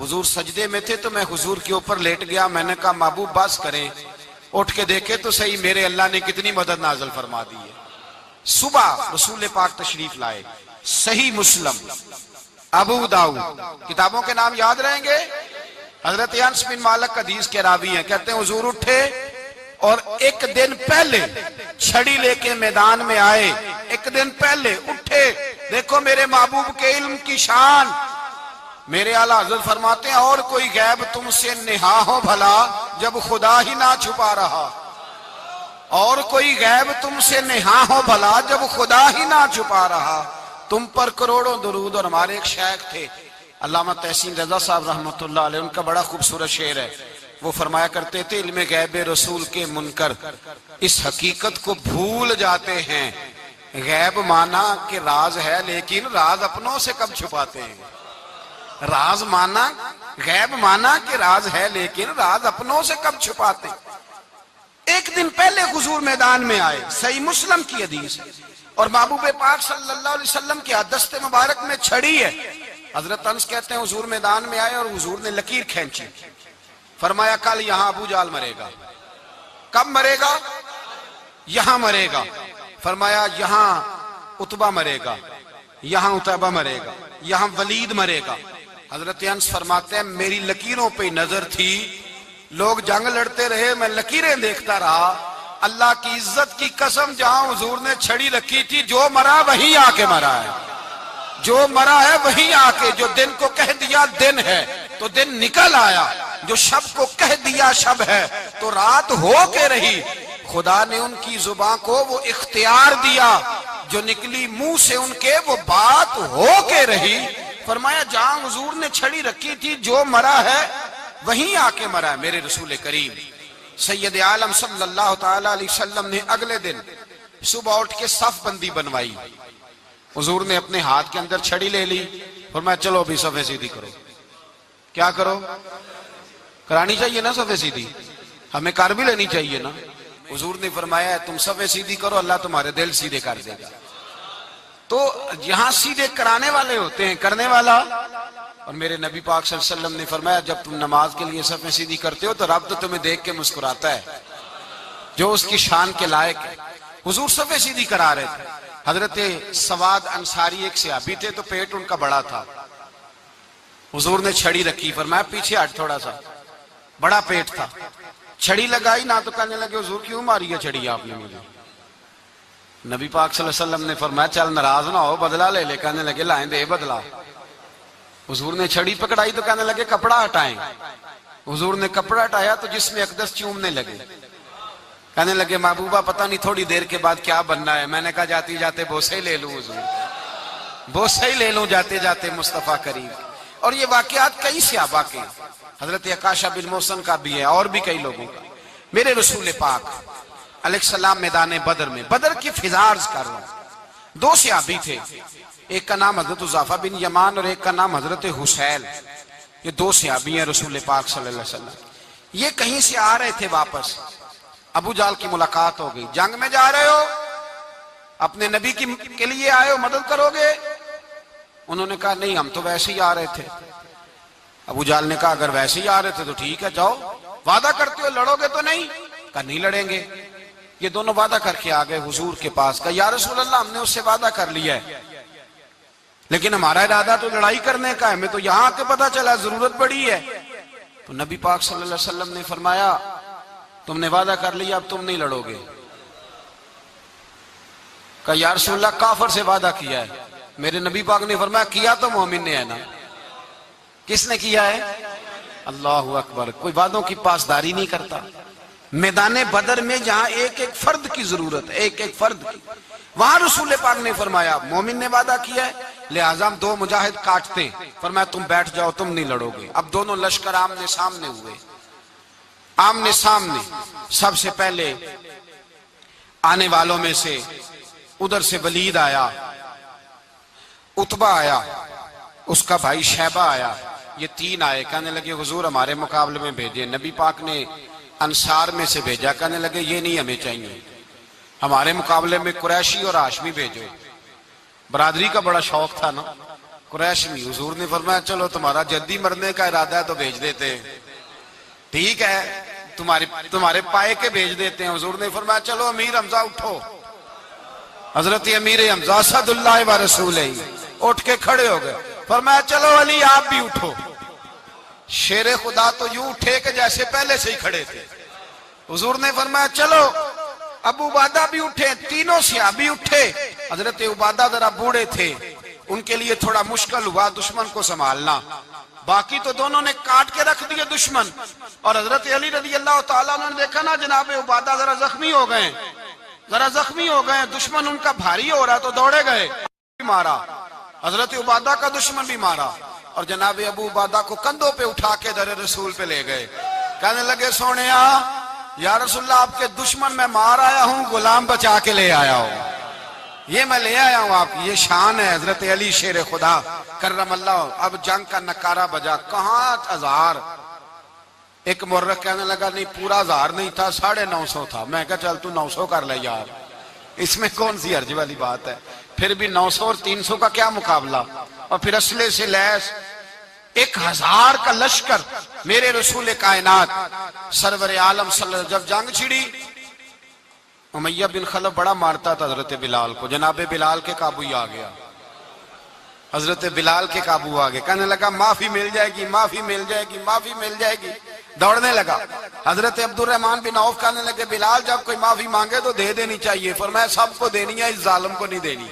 Speaker 1: حضور سجدے میں تھے تو میں حضور کے اوپر لیٹ گیا. میں نے کہا محبوب بس کریں، اٹھ کے دیکھے تو صحیح میرے اللہ نے کتنی مدد نازل فرما دی ہے. صبح رسول پاک تشریف لائے. صحیح مسلم، ابو داؤد، کتابوں کے نام یاد رہیں گے. حضرت انس بن مالک حدیث کے راوی ہیں، کہتے ہیں حضور اٹھے اور ایک دن پہلے چھڑی لے کے میدان میں آئے. ایک دن پہلے اٹھے. دیکھو میرے محبوب کے علم کی شان. میرے اعلیٰ حضرت فرماتے ہیں اور کوئی غیب تم سے نہا ہو بھلا جب خدا ہی نہ چھپا رہا. اور کوئی غیب تم سے نہا ہو بھلا جب خدا ہی نہ چھپا رہا. تم پر کروڑوں درود. اور ہمارے ایک شیخ تھے علامہ تحسین رضا صاحب رحمۃ اللہ علیہ، ان کا بڑا خوبصورت شعر ہے. وہ فرمایا کرتے تھے علم غیب رسول کے منکر اس حقیقت کو بھول جاتے ہیں، غیب مانا کہ راز ہے لیکن راز اپنوں سے کب چھپاتے ہیں، راز مانا غیب مانا کہ راز ہے لیکن راز اپنوں سے کب چھپاتے ہیں۔ ایک دن پہلے حضور میدان میں آئے، صحیح مسلم کی حدیث، اور محبوب پاک صلی اللہ علیہ وسلم کی دست مبارک میں چھڑی ہے۔ حضرت انس کہتے ہیں حضور میدان میں آئے اور حضور نے لکیر کھینچی، فرمایا کل یہاں ابو جال مرے گا۔ کب مرے گا؟ یہاں مرے گا۔ فرمایا یہاں عتبہ مرے گا، یہاں عتبہ مرے گا، یہاں ولید مرے گا۔ حضرت انس فرماتے ہیں میری لکیروں پہ نظر تھی، لوگ جنگ لڑتے رہے، میں لکیریں دیکھتا رہا۔ اللہ کی عزت کی قسم جہاں حضور نے چھڑی رکھی تھی، جو مرا وہیں آ کے مرا ہے، جو مرا ہے وہیں آ کے، جو دن کو کہہ دیا دن ہے تو دن نکل آیا، جو شب کو کہہ دیا شب ہے تو رات ہو کے رہی۔ خدا نے ان کی زبان کو وہ اختیار دیا، جو نکلی منہ سے ان کے وہ بات ہو کے رہی۔ فرمایا جہاں حضور نے چھڑی رکھی تھی، جو مرا ہے وہیں آ کے مرا ہے میرے رسول کریم سید عالم صلی اللہ تعالی علیہ وسلم نے اگلے دن صبح اٹھ کے صف بندی بنوائی۔ حضور نے اپنے ہاتھ کے اندر چھڑی لے لی، فرمایا چلو ابھی صفیں سیدھی کرو۔ کیا کرو؟ کرانی چاہیے نا صفیں سیدھی، ہمیں کر بھی لینی چاہیے نا۔ حضور نے فرمایا تم صفیں سیدھی کرو، اللہ تمہارے دل سیدھے کر دے گا۔ تو یہاں سیدھے کرانے والے ہوتے ہیں، کرنے والا۔ اور میرے نبی پاک صلی اللہ علیہ وسلم نے فرمایا جب تم نماز کے لیے صفیں سیدھی کرتے ہو تو رب تو تمہیں دیکھ کے مسکراتا ہے، جو اس کی شان کے لائق ہے۔ حضور صفیں سیدھی کرا رہے تھے۔ حضرت سواد انصاری ایک صحابی تھے، تو پیٹ ان کا بڑا تھا۔ حضور نے چھڑی رکھی، فرمایا پیچھے ہٹ تھوڑا سا، بڑا پیٹ تھا۔ چھڑی لگائی نہ تو کہنے لگے حضور کیوں ماری ہے چھڑی آپ نے مجھے؟ نبی پاک صلی اللہ علیہ وسلم نے فرمایا چل ناراض نہ ہو، بدلہ لے لے۔ کہنے لگے لائیں دے بدلہ۔ حضور نے چھڑی پکڑائی تو کہنے لگے کپڑا ہٹائیں۔ حضور نے کپڑا ہٹایا تو جسم اقدس چومنے لگے، کہنے لگے محبوبہ پتہ نہیں تھوڑی دیر کے بعد کیا بننا ہے۔ میں نے کہا جاتی جاتے بوسے ہی لے لوں حضور، بوسے ہی لے لوں جاتے جاتے مصطفیٰ کریم۔ اور یہ واقعات کئی صحابہ کے، حضرت عکاشہ بن محسن کا بھی ہے اور بھی کئی لوگوں کا۔ میرے رسول پاک علیہ السلام میدان بدر میں، بدر کی فضا عرض کر رہا ہوں، دو صحابی تھے، ایک کا نام حضرت حذیفہ بن یمان اور ایک کا نام حضرت حسیل۔ یہ دو صحابی ہیں رسول پاک صلی اللہ علیہ وسلم۔ یہ کہیں سے آ رہے تھے واپس، ابو جال کی ملاقات ہو گئی۔ جنگ میں جا رہے ہو، اپنے نبی کے لیے آئے ہو، مدد کرو گے؟ انہوں نے کہا نہیں ہم تو ویسے ہی آ رہے تھے۔ ابو جال نے کہا اگر ویسے ہی آ رہے تھے تو ٹھیک ہے جاؤ، وعدہ کرتے ہو لڑو گے تو نہیں؟ کہا نہیں لڑیں گے۔ یہ دونوں وعدہ کر کے آ گئے حضور کے پاس، کہا یا رسول اللہ ہم نے اس سے وعدہ کر لیا ہے لیکن ہمارا ارادہ تو لڑائی کرنے کا ہے، ہمیں تو یہاں کے پتہ چلا ضرورت بڑی ہے۔ تو نبی پاک صلی اللہ علیہ وسلم نے فرمایا تم نے وعدہ کر لیا اب تم نہیں لڑو گے۔ کہا یا رسول اللہ کافر سے وعدہ کیا ہے۔ میرے نبی پاک نے فرمایا کیا تو مومن نے ہے نا۔ کس نے کیا ہے؟ اللہ اکبر۔ کوئی وعدوں کی پاسداری نہیں کرتا۔ میدان بدر میں جہاں ایک ایک فرد کی ضرورت ہے، ایک ایک فرد کی، وہاں رسول پاک نے فرمایا مومن نے وعدہ کیا ہے لہٰذا ہم دو مجاہد کاٹتے، فرمایا تم بیٹھ جاؤ تم نہیں لڑو گے۔ اب دونوں لشکر آمنے سامنے ہوئے، آمنے سامنے۔ سب سے پہلے آنے والوں میں سے ادھر سے ولید آیا، عتبہ آیا، اس کا بھائی شیبہ آیا، یہ تین آئے۔ کہنے لگے حضور ہمارے مقابلے میں بھیجے۔ نبی پاک نے انصار میں سے بھیجا، کہنے لگے یہ نہیں ہمیں چاہیے، ہمارے مقابلے میں قریشی اور ہاشمی بھیجو۔ برادری کا بڑا شوق تھا نا قریشی۔ حضور نے فرمایا چلو تمہارا جلدی مرنے کا ارادہ ہے تو بھیج دیتے ہیں، ٹھیک ہے تمہارے پائے کے بھیج دیتے ہیں۔ حضور نے فرمایا چلو امیر حمزہ اٹھو۔ حضرت امیر حمزہ اسد اللہ و رسولہ اٹھ کے کھڑے ہو گئے، فرمایا چلو علی آپ بھی اٹھو۔ شیر خدا تو یوں اٹھے کہ جیسے پہلے سے ہی کھڑے تھے۔ حضور نے فرمایا چلو ابو عبادہ بھی اٹھے، تینوں صحابی اٹھے۔ حضرت عبادہ ذرا بوڑھے تھے، ان کے لیے تھوڑا مشکل ہوا دشمن کو سنبھالنا، باقی تو دونوں نے کاٹ کے رکھ دیے دشمن۔ اور حضرت علی رضی اللہ تعالیٰ عنہ نے دیکھا نا جناب عبادہ ذرا زخمی ہو گئے، دشمن ان کا بھاری ہو رہا تو دوڑے گئے، مارا حضرت عبادہ کا دشمن بھی مارا، اور جناب ابو عبادہ کو کندھوں پہ اٹھا کے در رسول پہ لے گئے۔ کہنے لگے سونیا یا رسول اللہ آپ کے دشمن میں مار آیا ہوں، غلام بچا کے لے آیا ہوں، یہ میں لے آیا ہوں آپ کی، یہ شان ہے حضرت علی شیر خدا کرم اللہ۔ اب جنگ کا نکارہ بجا، کہاں 1000؟ ایک مورخ کہنے لگا نہیں پورا 1000 نہیں تھا، 950 تھا۔ میں کہا چل تو 900 کر لے یار، اس میں کون سی حرج والی بات ہے، پھر بھی 900 اور 300 کا کیا مقابلہ۔ اور پھر اسلحے سے لیس 1000 کا لشکر، میرے رسول کائنات سرور عالم صلی اللہ علیہ وسلم جب جنگ چھڑی، امیہ بن خلف بڑا مارتا تھا حضرت بلال کو، جناب بلال کے قابو ہی آ گیا، حضرت بلال کے قابو آ گئے، کہنے لگا معافی مل جائے گی، معافی مل جائے گی، معافی مل جائے گی، دوڑنے لگا۔ حضرت عبد الرحمن بن عوف کہنے لگے بلال جب کوئی معافی مانگے تو دے دینی چاہیے، فرمایا سب کو دینی ہے، اس ظالم کو نہیں دینی۔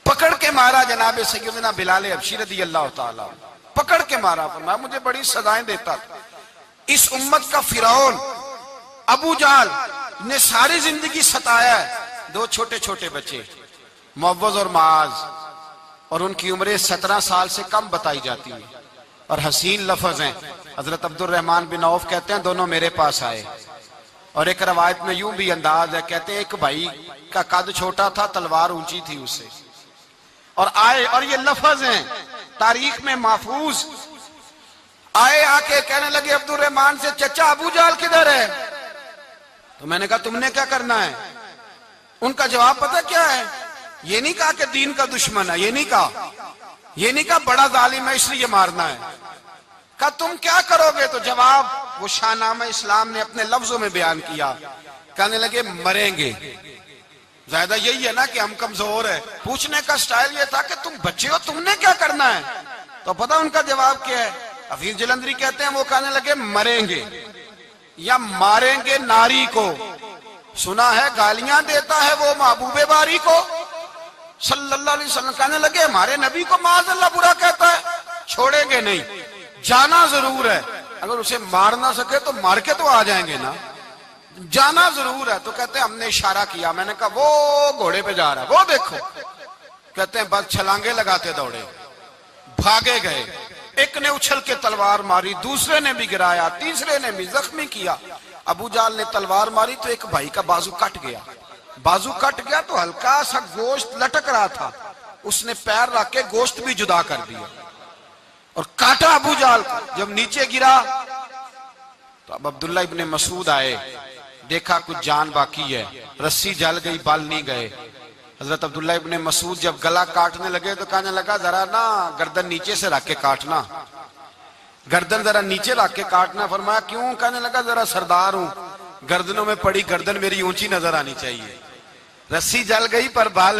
Speaker 1: پکڑ کے مارا جناب سیدنا بلال حبشی رضی اللہ تعالیٰ، پکڑ کے مارا، فرمایا مجھے بڑی سزائیں دیتا تھا۔ اس امت کا فرعون ابو جہل نے ساری زندگی ستایا ہے، 2 چھوٹے چھوٹے بچے معوذ اور معاذ، اور ان کی عمریں 17 سال سے کم بتائی جاتی ہیں، اور حسین لفظ ہیں۔ حضرت عبد الرحمن بن عوف کہتے ہیں دونوں میرے پاس آئے، اور ایک روایت میں یوں بھی انداز ہے، کہتے ہیں ایک بھائی کا قد چھوٹا تھا، تلوار اونچی تھی اس سے، اور آئے، اور یہ لفظ ہیں تاریخ میں محفوظ، آئے آ کے کہنے لگے عبد الرحمن سے چچا ابو جہل کدھر ہے؟ تو میں نے کہا تم نے کیا کرنا ہے؟ ان کا جواب پتہ کیا ہے؟ یہ نہیں کہا کہ دین کا دشمن ہے، یہ نہیں کہا بڑا ظالم ہے اس لیے مارنا ہے، کہا تم کیا کرو گے؟ تو جواب وہ شاہ نامہ اسلام نے اپنے لفظوں میں بیان کیا، کہنے لگے مریں گے۔ زیادہ یہی ہے نا کہ ہم کمزور ہیں، پوچھنے کا سٹائل یہ تھا کہ تم بچے ہو، تم نے کیا کرنا ہے؟ تو پتہ ان کا جواب کیا ہے؟ حفیظ جلندری کہتے ہیں وہ کہنے لگے مریں گے یا ماریں گے ناری کو، سنا ہے گالیاں دیتا ہے وہ محبوب باری کو صلی اللہ علیہ وسلم، کہنے لگے ہمارے نبی کو معاذ اللہ برا کہتا ہے، چھوڑیں گے نہیں، جانا ضرور ہے، اگر اسے مار نہ سکے تو مار کے تو آ جائیں گے نا، جانا ضرور ہے۔ تو کہتے ہیں ہم نے اشارہ کیا، میں نے کہا وہ گھوڑے پہ جا رہا ہے وہ دیکھو، کہتے ہیں بس چھلانگے لگاتے دوڑے، بھاگے گئے، ایک نے اچھل کے تلوار ماری، دوسرے نے بھی گرایا، تیسرے نے بھی زخمی کیا۔ ابو جہل نے تلوار ماری تو ایک بھائی کا بازو کٹ گیا، بازو کٹ گیا تو ہلکا سا گوشت لٹک رہا تھا، اس نے پیر رکھ کے گوشت بھی جدا کر دیا اور کاٹا ابو جہل کو۔ جب نیچے گرا تو اب عبداللہ ابن مسعود آئے، دیکھا کچھ جان باقی ہے، رسی جل گئی، بال نہیں گئے۔ حضرت عبداللہ ابن مسعود جب گلا کاٹنے لگے تو کہنے لگا ذرا نا گردن نیچے سے رکھ کے کاٹنا، گردن ذرا نیچے رکھ کے کاٹنا۔ فرمایا کیوں؟ کہنے لگا ذرا سردار ہوں، گردنوں میں پڑی گردن میری اونچی نظر آنی چاہیے، رسی جل گئی پر بال،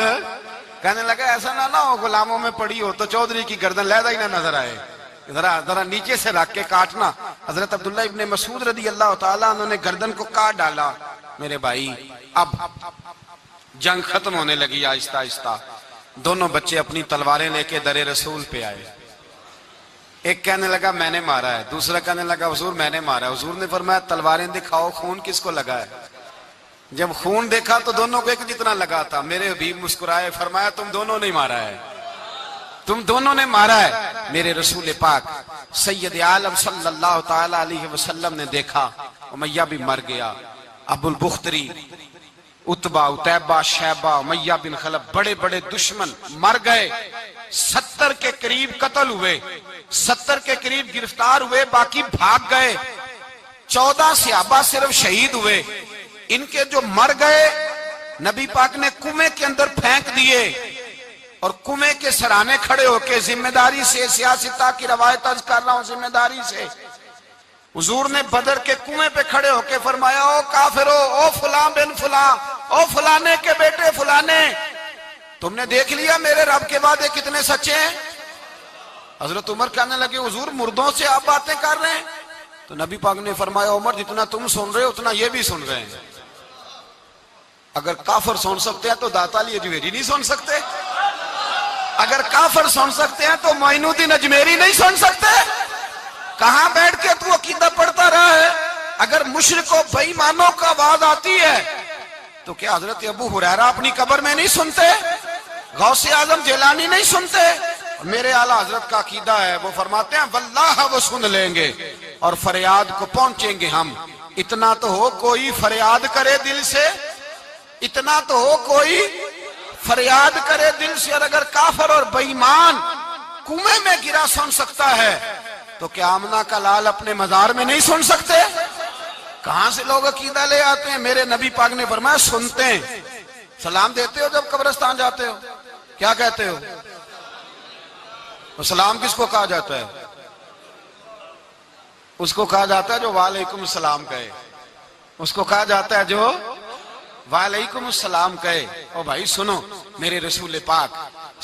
Speaker 1: کہنے لگا ایسا نہ ہو غلاموں میں پڑی ہو تو چودھری کی گردن لہدہ ہی نہ نظر آئے، ذرا نیچے سے رکھ کے کاٹنا۔ حضرت عبداللہ ابن مسعود رضی اللہ تعالیٰ انہوں نے گردن کو کاٹ ڈالا۔ میرے بھائی اب جنگ ختم ہونے لگی آہستہ آہستہ، دونوں بچے اپنی تلواریں لے کے در رسول پہ آئے، ایک کہنے لگا میں نے مارا ہے، دوسرا کہنے لگا حضور میں نے مارا ہے۔ حضور نے فرمایا تلواریں دکھاؤ، خون کس کو لگا ہے؟ جب خون دیکھا تو دونوں کو ایک جتنا لگا تھا۔ میرے حبیب مسکرائے، فرمایا تم دونوں نے مارا ہے، تم دونوں نے مارا ہے۔ میرے رسول پاک سید عالم صلی اللہ تعالیٰ علیہ وسلم نے دیکھا امیہ بھی مر گیا، ابو البختری، عتبہ، عتیبہ، شیبہ، امیہ بن خلف، بڑے بڑے دشمن مر گئے، 70 کے قریب قتل ہوئے، 70 کے قریب گرفتار ہوئے، باقی بھاگ گئے، 14 صحابہ صرف شہید ہوئے۔ ان کے جو مر گئے نبی پاک نے کنویں کے اندر پھینک دیے، اور کنویں کے سرانے کھڑے ہو کے ذمہ داری سے، سیاستہ کی روایت عرض کر رہا ہوں ذمہ داری سے، حضور نے بدر کے کنویں پہ کھڑے ہو کے فرمایا او کافرو، او فلاں بن فلاں، او فلانے کے بیٹے فلانے، تم نے دیکھ لیا میرے رب کے وعدے کتنے سچے ہیں؟ حضرت عمر کہنے لگے حضور مردوں سے آپ باتیں کر رہے ہیں؟ تو نبی پاک نے فرمایا عمر جتنا تم سن رہے ہو اتنا یہ بھی سن رہے ہیں، اگر کافر سن سکتے ہیں تو داتا علی اجمیری نہیں سن سکتے؟ اگر کافر سن سکتے ہیں تو معین الدین اجمیری نہیں سن سکتے؟ کہاں بیٹھ کے تو عقیدہ پڑھتا رہا ہے؟ اگر مشرکوں بے ایمانوں کا آواز آتی ہے تو کیا حضرت ابو ہریرہ اپنی قبر میں نہیں سنتے؟ غوث اعظم جیلانی نہیں سنتے؟ میرے اعلیٰ حضرت کا عقیدہ ہے، وہ فرماتے ہیں واللہ وہ سن لیں گے، اور فریاد کو پہنچیں گے ہم. اتنا تو ہو کوئی فریاد کرے دل سے, اتنا تو ہو کوئی فریاد کرے دل سے. اور اگر کافر اور بے ایمان کنویں میں گرا سن سکتا ہے تو کیا آمنہ کا لال اپنے مزار میں نہیں سن سکتے؟ کہاں سے لوگ عقیدہ لے آتے ہیں؟ میرے نبی پاک نے فرمایا سنتے ہیں. سلام دیتے ہو جب قبرستان جاتے ہو؟ کیا کہتے ہو؟ سلام کس کو کہا جاتا ہے؟ اس کو کہا جاتا ہے جو وعلیکم السلام کہے. اس کو کہا جاتا ہے جو وعلیکم السلام کہے. او بھائی سنو, میرے رسول پاک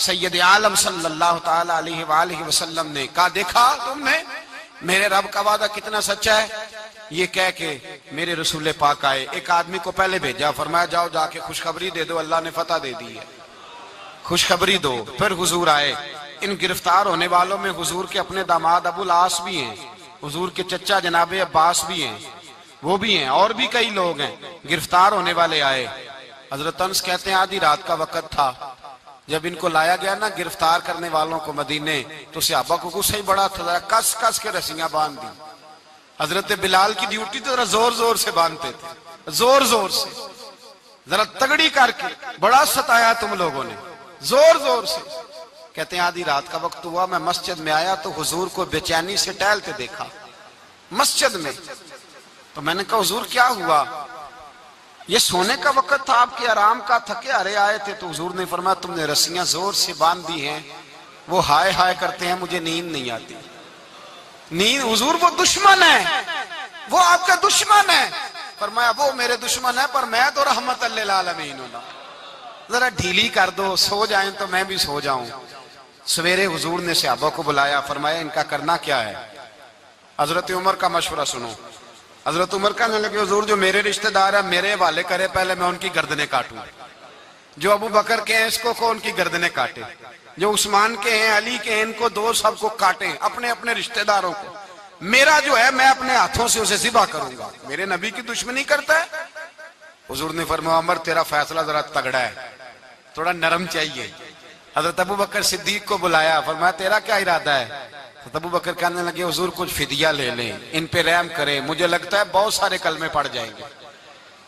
Speaker 1: سید عالم صلی اللہ تعالی علیہ وآلہ وسلم نے کہا, دیکھا تم نے میرے رب کا وعدہ کتنا سچا ہے. یہ کہہ کے میرے رسول پاک آئے, ایک آدمی کو پہلے بھیجا, فرمایا جاؤ جا کے خوشخبری دے دو, اللہ نے فتح دے دی ہے, خوشخبری دو. پھر حضور آئے. ان گرفتار ہونے والوں میں حضور کے اپنے داماد ابو العاص بھی ہیں, حضور کے چچا جناب عباس بھی ہیں, وہ بھی ہیں, اور بھی کئی لوگ ہیں. گرفتار ہونے والے آئے. حضرت انس کہتے ہیں آدھی رات کا وقت تھا. جب ان کو لایا گیا نا گرفتار کرنے والوں کو مدینے, تو صحابہ کو غصہ ہی بڑا تھا, ذرا کس کس کے رسیاں باندھ دی. حضرت بلال کی ڈیوٹی تو ذرا زور زور سے باندھتے تھے, زور زور سے, ذرا تگڑی کر کے. بڑا ستایا تم لوگوں نے, زور زور سے. کہتے ہیں آدھی رات کا وقت ہوا, میں مسجد میں آیا تو حضور کو بے چینی سے ٹہلتے دیکھا مسجد میں. تو میں نے کہا حضور کیا ہوا؟ یہ سونے کا وقت تھا, آپ کے آرام کا, تھکے ہارے آئے تھے. تو حضور نے فرمایا تم نے رسیاں زور سے باندھ دی ہیں, وہ ہائے ہائے کرتے ہیں, مجھے نیند نہیں آتی. نیند حضور وہ دشمن ہے, وہ آپ کا دشمن ہے. فرمایا وہ میرے دشمن ہے, پر میں تو رحمت للعالمین ہوں, ذرا ڈھیلی کر دو, سو جائیں تو میں بھی سو جاؤں. سویرے حضور نے صحابہ کو بلایا, فرمایا ان کا کرنا کیا ہے؟ حضرت عمر کا مشورہ سنو. حضرت عمر کہنے لگے حضور جو میرے رشتہ دار ہیں میرے حوالے کرے, پہلے میں ان کی گردنیں کاٹوں. جو ابو بکر کے ہیں اس کو ان کی گردنیں کاٹے, جو عثمان کے ہیں علی کے ہیں ان کو دو, سب کو کاٹیں, اپنے اپنے رشتہ داروں کو. میرا جو ہے میں اپنے ہاتھوں سے اسے ذبح کروں گا. میرے نبی کی دشمنی کرتا ہے. حضور نے فرمایا عمر تیرا فیصلہ ذرا تگڑا ہے, تھوڑا نرم چاہیے. حضرت ابو بکر صدیق کو بلایا, فرمایا تیرا کیا ارادہ ہے؟ حضرت ابو بکر کہنے لگے حضور کچھ فدیہ لے لیں, ان پہ رحم کریں, مجھے لگتا ہے بہت سارے کلمے پڑ جائیں گے,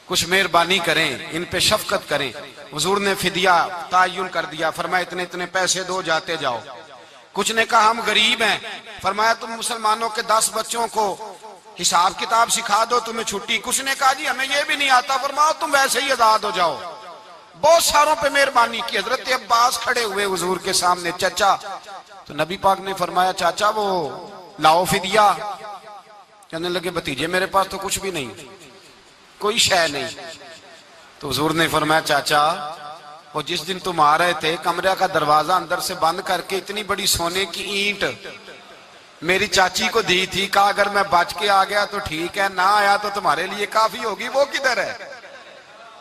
Speaker 1: کچھ مہربانی کریں, ان پہ شفقت کریں. حضور نے فدیہ تعین کر دیا, فرمایا اتنے اتنے پیسے دو, جاتے جاؤ. کچھ نے کہا ہم غریب ہیں, فرمایا تم مسلمانوں کے 10 بچوں کو حساب کتاب سکھا دو, تمہیں چھٹی. کچھ نے کہا جی ہمیں یہ بھی نہیں آتا, فرمایا تم ویسے ہی آزاد ہو جاؤ. بہت ساروں پہ مہربانی کی. حضرت عباس کھڑے ہوئے حضور کے سامنے, چچا. تو نبی پاک نے فرمایا چاچا وہ لاؤ فدیہ. کہنے لگے بھتیجے میرے پاس تو کچھ بھی نہیں, کوئی شے نہیں. تو حضور نے فرمایا چاچا وہ جس دن تم آ رہے تھے کمرہ کا دروازہ اندر سے بند کر کے اتنی بڑی سونے کی اینٹ میری چاچی کو دی تھی, کہا اگر میں بچ کے آ گیا تو ٹھیک ہے, نہ آیا تو تمہارے لیے کافی ہوگی, وہ کدھر ہے؟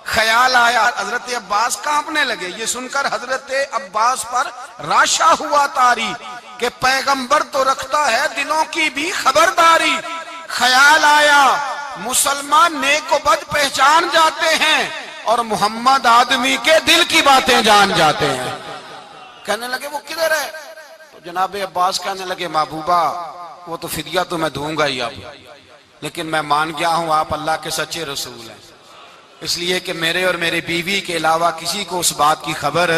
Speaker 1: خیال آیا. حضرت عباس کانپنے لگے. یہ سن کر حضرت عباس پر راشا ہوا تاری کہ پیغمبر تو رکھتا ہے دلوں کی بھی خبرداری. خیال آیا مسلمان نیک و بد پہچان جاتے ہیں اور محمد آدمی کے دل کی باتیں جان جاتے ہیں. کہنے لگے وہ کدھر ہے؟ تو جناب عباس کہنے لگے محبوبہ وہ تو فدیہ تو میں دوں گا ہی اب, لیکن میں مان گیا ہوں آپ اللہ کے سچے رسول ہیں, اس لیے کہ میرے اور میرے بیوی کے علاوہ کسی کو اس بات کی خبر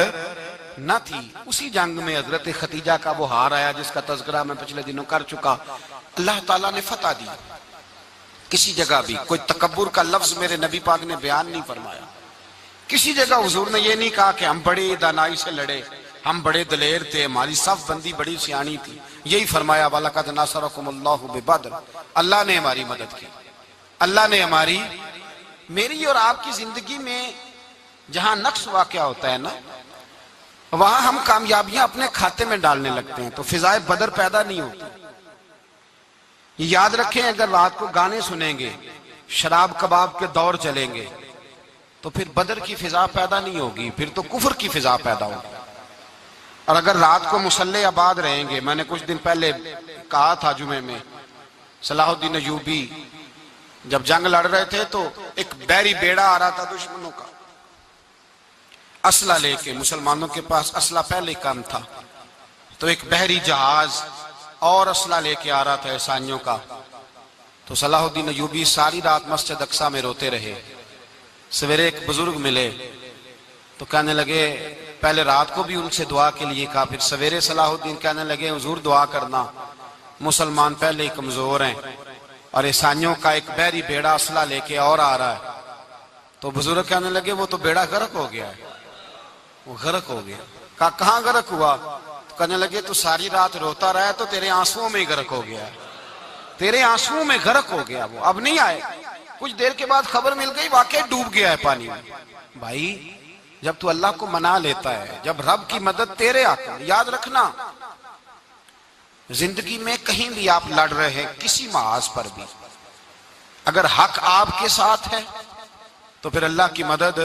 Speaker 1: نہ تھی. اسی جنگ میں حضرت ختیجہ کا وہ ہار آیا جس کا تذکرہ میں پچھلے دنوں کر چکا. اللہ تعالیٰ نے فتح دی. کسی جگہ بھی کوئی تکبر کا لفظ میرے نبی پاک نے بیان نہیں فرمایا. کسی جگہ حضور نے یہ نہیں کہا کہ ہم بڑے دانائی سے لڑے, ہم بڑے دلیر تھے, ہماری صف بندی بڑی سیانی تھی. یہی فرمایا وَلَقَدْ نَصَرَكُمُ اللَّهُ بِبَدْرٍ, اللہ نے ہماری مدد کی, اللہ نے ہماری. میری اور آپ کی زندگی میں جہاں نقص واقع ہوتا ہے نا, وہاں ہم کامیابیاں اپنے کھاتے میں ڈالنے لگتے ہیں تو فضائے بدر پیدا نہیں ہوتی. یاد رکھیں اگر رات کو گانے سنیں گے, شراب کباب کے دور چلیں گے, تو پھر بدر کی فضا پیدا نہیں ہوگی, پھر تو کفر کی فضا پیدا ہوگی. اور اگر رات کو مسلح آباد رہیں گے, میں نے کچھ دن پہلے کہا تھا جمعے میں, صلاح الدین ایوبی جب جنگ لڑ رہے تھے تو ایک بحری بیڑا آ رہا تھا دشمنوں کا, اسلحہ لے کے. مسلمانوں کے پاس اسلحہ پہلے کم تھا, تو ایک بحری جہاز اور اسلحہ لے کے آ رہا تھا عیسائیوں کا. تو صلاح الدین ایوبی ساری رات مسجد اقصی میں روتے رہے. سویرے ایک بزرگ ملے تو کہنے لگے، پہلے رات کو بھی ان سے دعا کے لیے کہا، پھر سویرے صلاح الدین کہنے لگے حضور دعا کرنا، مسلمان پہلے ہی کمزور ہیں اور عیسائیوں کا ایک بحری بیڑا اسلحہ لے کے اور آ رہا ہے. تو بزرگ کہنے لگے وہ تو بیڑا غرق ہو گیا ہے، وہ غرق ہو گیا. کہا کہاں غرق ہوا؟ تو کہنے لگے تو ساری رات روتا رہا ہے تو تیرے آنسوؤں میں ہی غرق ہو گیا ہے، تیرے آنسوؤں میں غرق ہو گیا، وہ اب نہیں آئے. کچھ دیر کے بعد خبر مل گئی واقعی ڈوب گیا ہے پانی میں. بھائی جب تو اللہ کو منا لیتا ہے، جب رب کی مدد تیرے آتا ہے، یاد رکھنا زندگی میں کہیں بھی آپ لڑ رہے ہیں، کسی محاذ پر بھی اگر حق آپ کے ساتھ ہے تو پھر اللہ کی مدد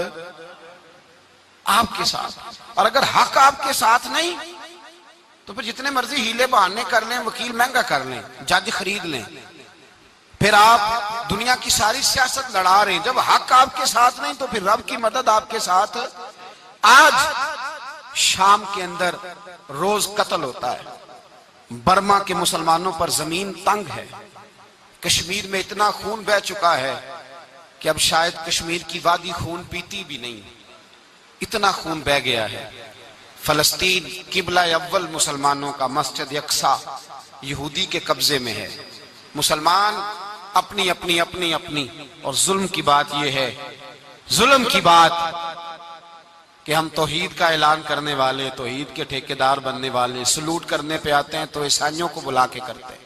Speaker 1: آپ کے ساتھ، اور اگر حق آپ کے ساتھ نہیں تو پھر جتنے مرضی ہیلے بہانے کر لیں، وکیل مہنگا کر لیں، جج خرید لیں، پھر آپ دنیا کی ساری سیاست لڑا رہے ہیں. جب حق آپ کے ساتھ نہیں تو پھر رب کی مدد آپ کے ساتھ. آج شام کے اندر روز قتل ہوتا ہے، برما کے مسلمانوں پر زمین تنگ ہے، کشمیر میں اتنا خون بہہ چکا ہے کہ اب شاید کشمیر کی وادی خون پیتی بھی نہیں، اتنا خون بہہ گیا ہے. فلسطین قبلہ اول مسلمانوں کا مسجد اقصی یہودی کے قبضے میں ہے. مسلمان اپنی اپنی اپنی اپنی، اور ظلم کی بات یہ ہے، ظلم کی بات کہ ہم توحید کا اعلان کرنے والے، توحید کے ٹھیکیدار بننے والے، سلوٹ کرنے پہ آتے ہیں تو عیسائیوں کو بلا کے کرتے ہیں،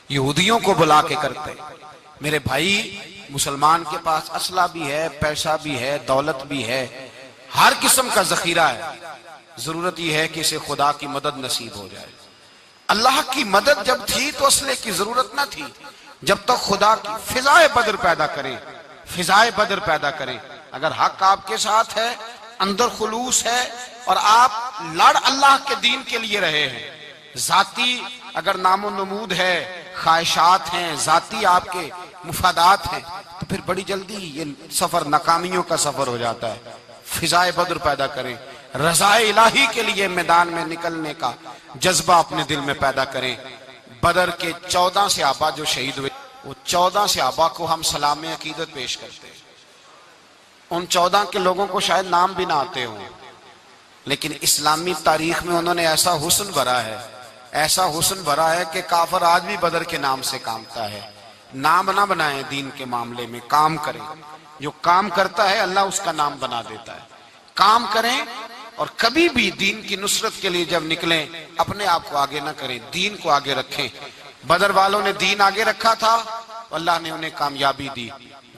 Speaker 1: یہودیوں کو بلا کے کرتے ہیں. میرے بھائی مسلمان کے پاس اسلحہ بھی ہے، پیسہ بھی ہے، دولت بھی ہے، ہر قسم کا ذخیرہ ہے. ضرورت یہ ہے کہ اسے خدا کی مدد نصیب ہو جائے. اللہ کی مدد جب تھی تو اسلحے کی ضرورت نہ تھی. جب تک خدا کی فضائے بدر پیدا کریں، فضائے بدر پیدا کریں. اگر حق آپ کے ساتھ ہے، اندر خلوص ہے اور آپ لڑ اللہ کے دین کے لیے رہے ہیں، ذاتی اگر نام و نمود ہے، خواہشات ہیں، ذاتی آپ کے مفادات ہیں، تو پھر بڑی جلدی یہ سفر ناکامیوں کا سفر ہو جاتا ہے. فضائے بدر پیدا کریں، رضائے الہی کے لیے میدان میں نکلنے کا جذبہ اپنے دل میں پیدا کریں. بدر کے 14 صحابہ جو شہید ہوئے، وہ 14 صحابہ کو ہم سلام عقیدت پیش کرتے ہیں. ان 14 کے لوگوں کو شاید نام بھی نہ آتے ہوں، لیکن اسلامی تاریخ میں انہوں نے ایسا حسن بھرا ہے، ایسا حسن بھرا ہے کہ کافر آج بھی بدر کے نام سے کامتا ہے. نام نہ بنائیں دین کے معاملے میں، کام کریں. جو کام کرتا ہے اللہ اس کا نام بنا دیتا ہے. کام کریں اور کبھی بھی دین کی نصرت کے لیے جب نکلیں اپنے آپ کو آگے نہ کریں، دین کو آگے رکھیں. بدر والوں نے دین آگے رکھا تھا، اللہ نے انہیں کامیابی دی.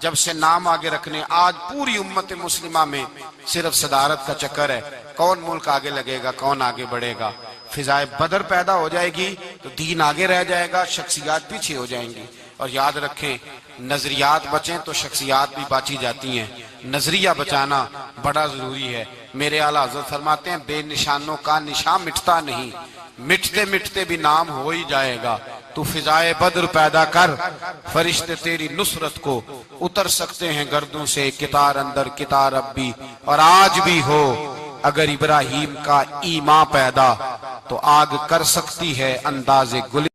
Speaker 1: جب سے نام آگے رکھنے، آج پوری امت مسلمہ میں صرف صدارت کا چکر ہے، کون ملک آگے لگے گا، کون آگے بڑھے گا. فضائے بدر پیدا ہو جائے گی تو دین آگے رہ جائے گا، شخصیات پیچھے ہو جائیں گی. اور یاد رکھیں نظریات بچیں تو شخصیات بھی باچی جاتی ہیں. نظریہ بچانا بڑا ضروری ہے. میرے اعلیٰ حضرت فرماتے ہیں بے نشانوں کا نشان مٹتا نہیں، مٹتے مٹتے بھی نام ہو ہی جائے گا. تو فضائے بدر پیدا کر، فرشتے تیری نصرت کو اتر سکتے ہیں گردوں سے، کتار اندر کتار اب بھی. اور آج بھی ہو اگر ابراہیم کا ایمان پیدا تو آگ کر سکتی ہے انداز گل.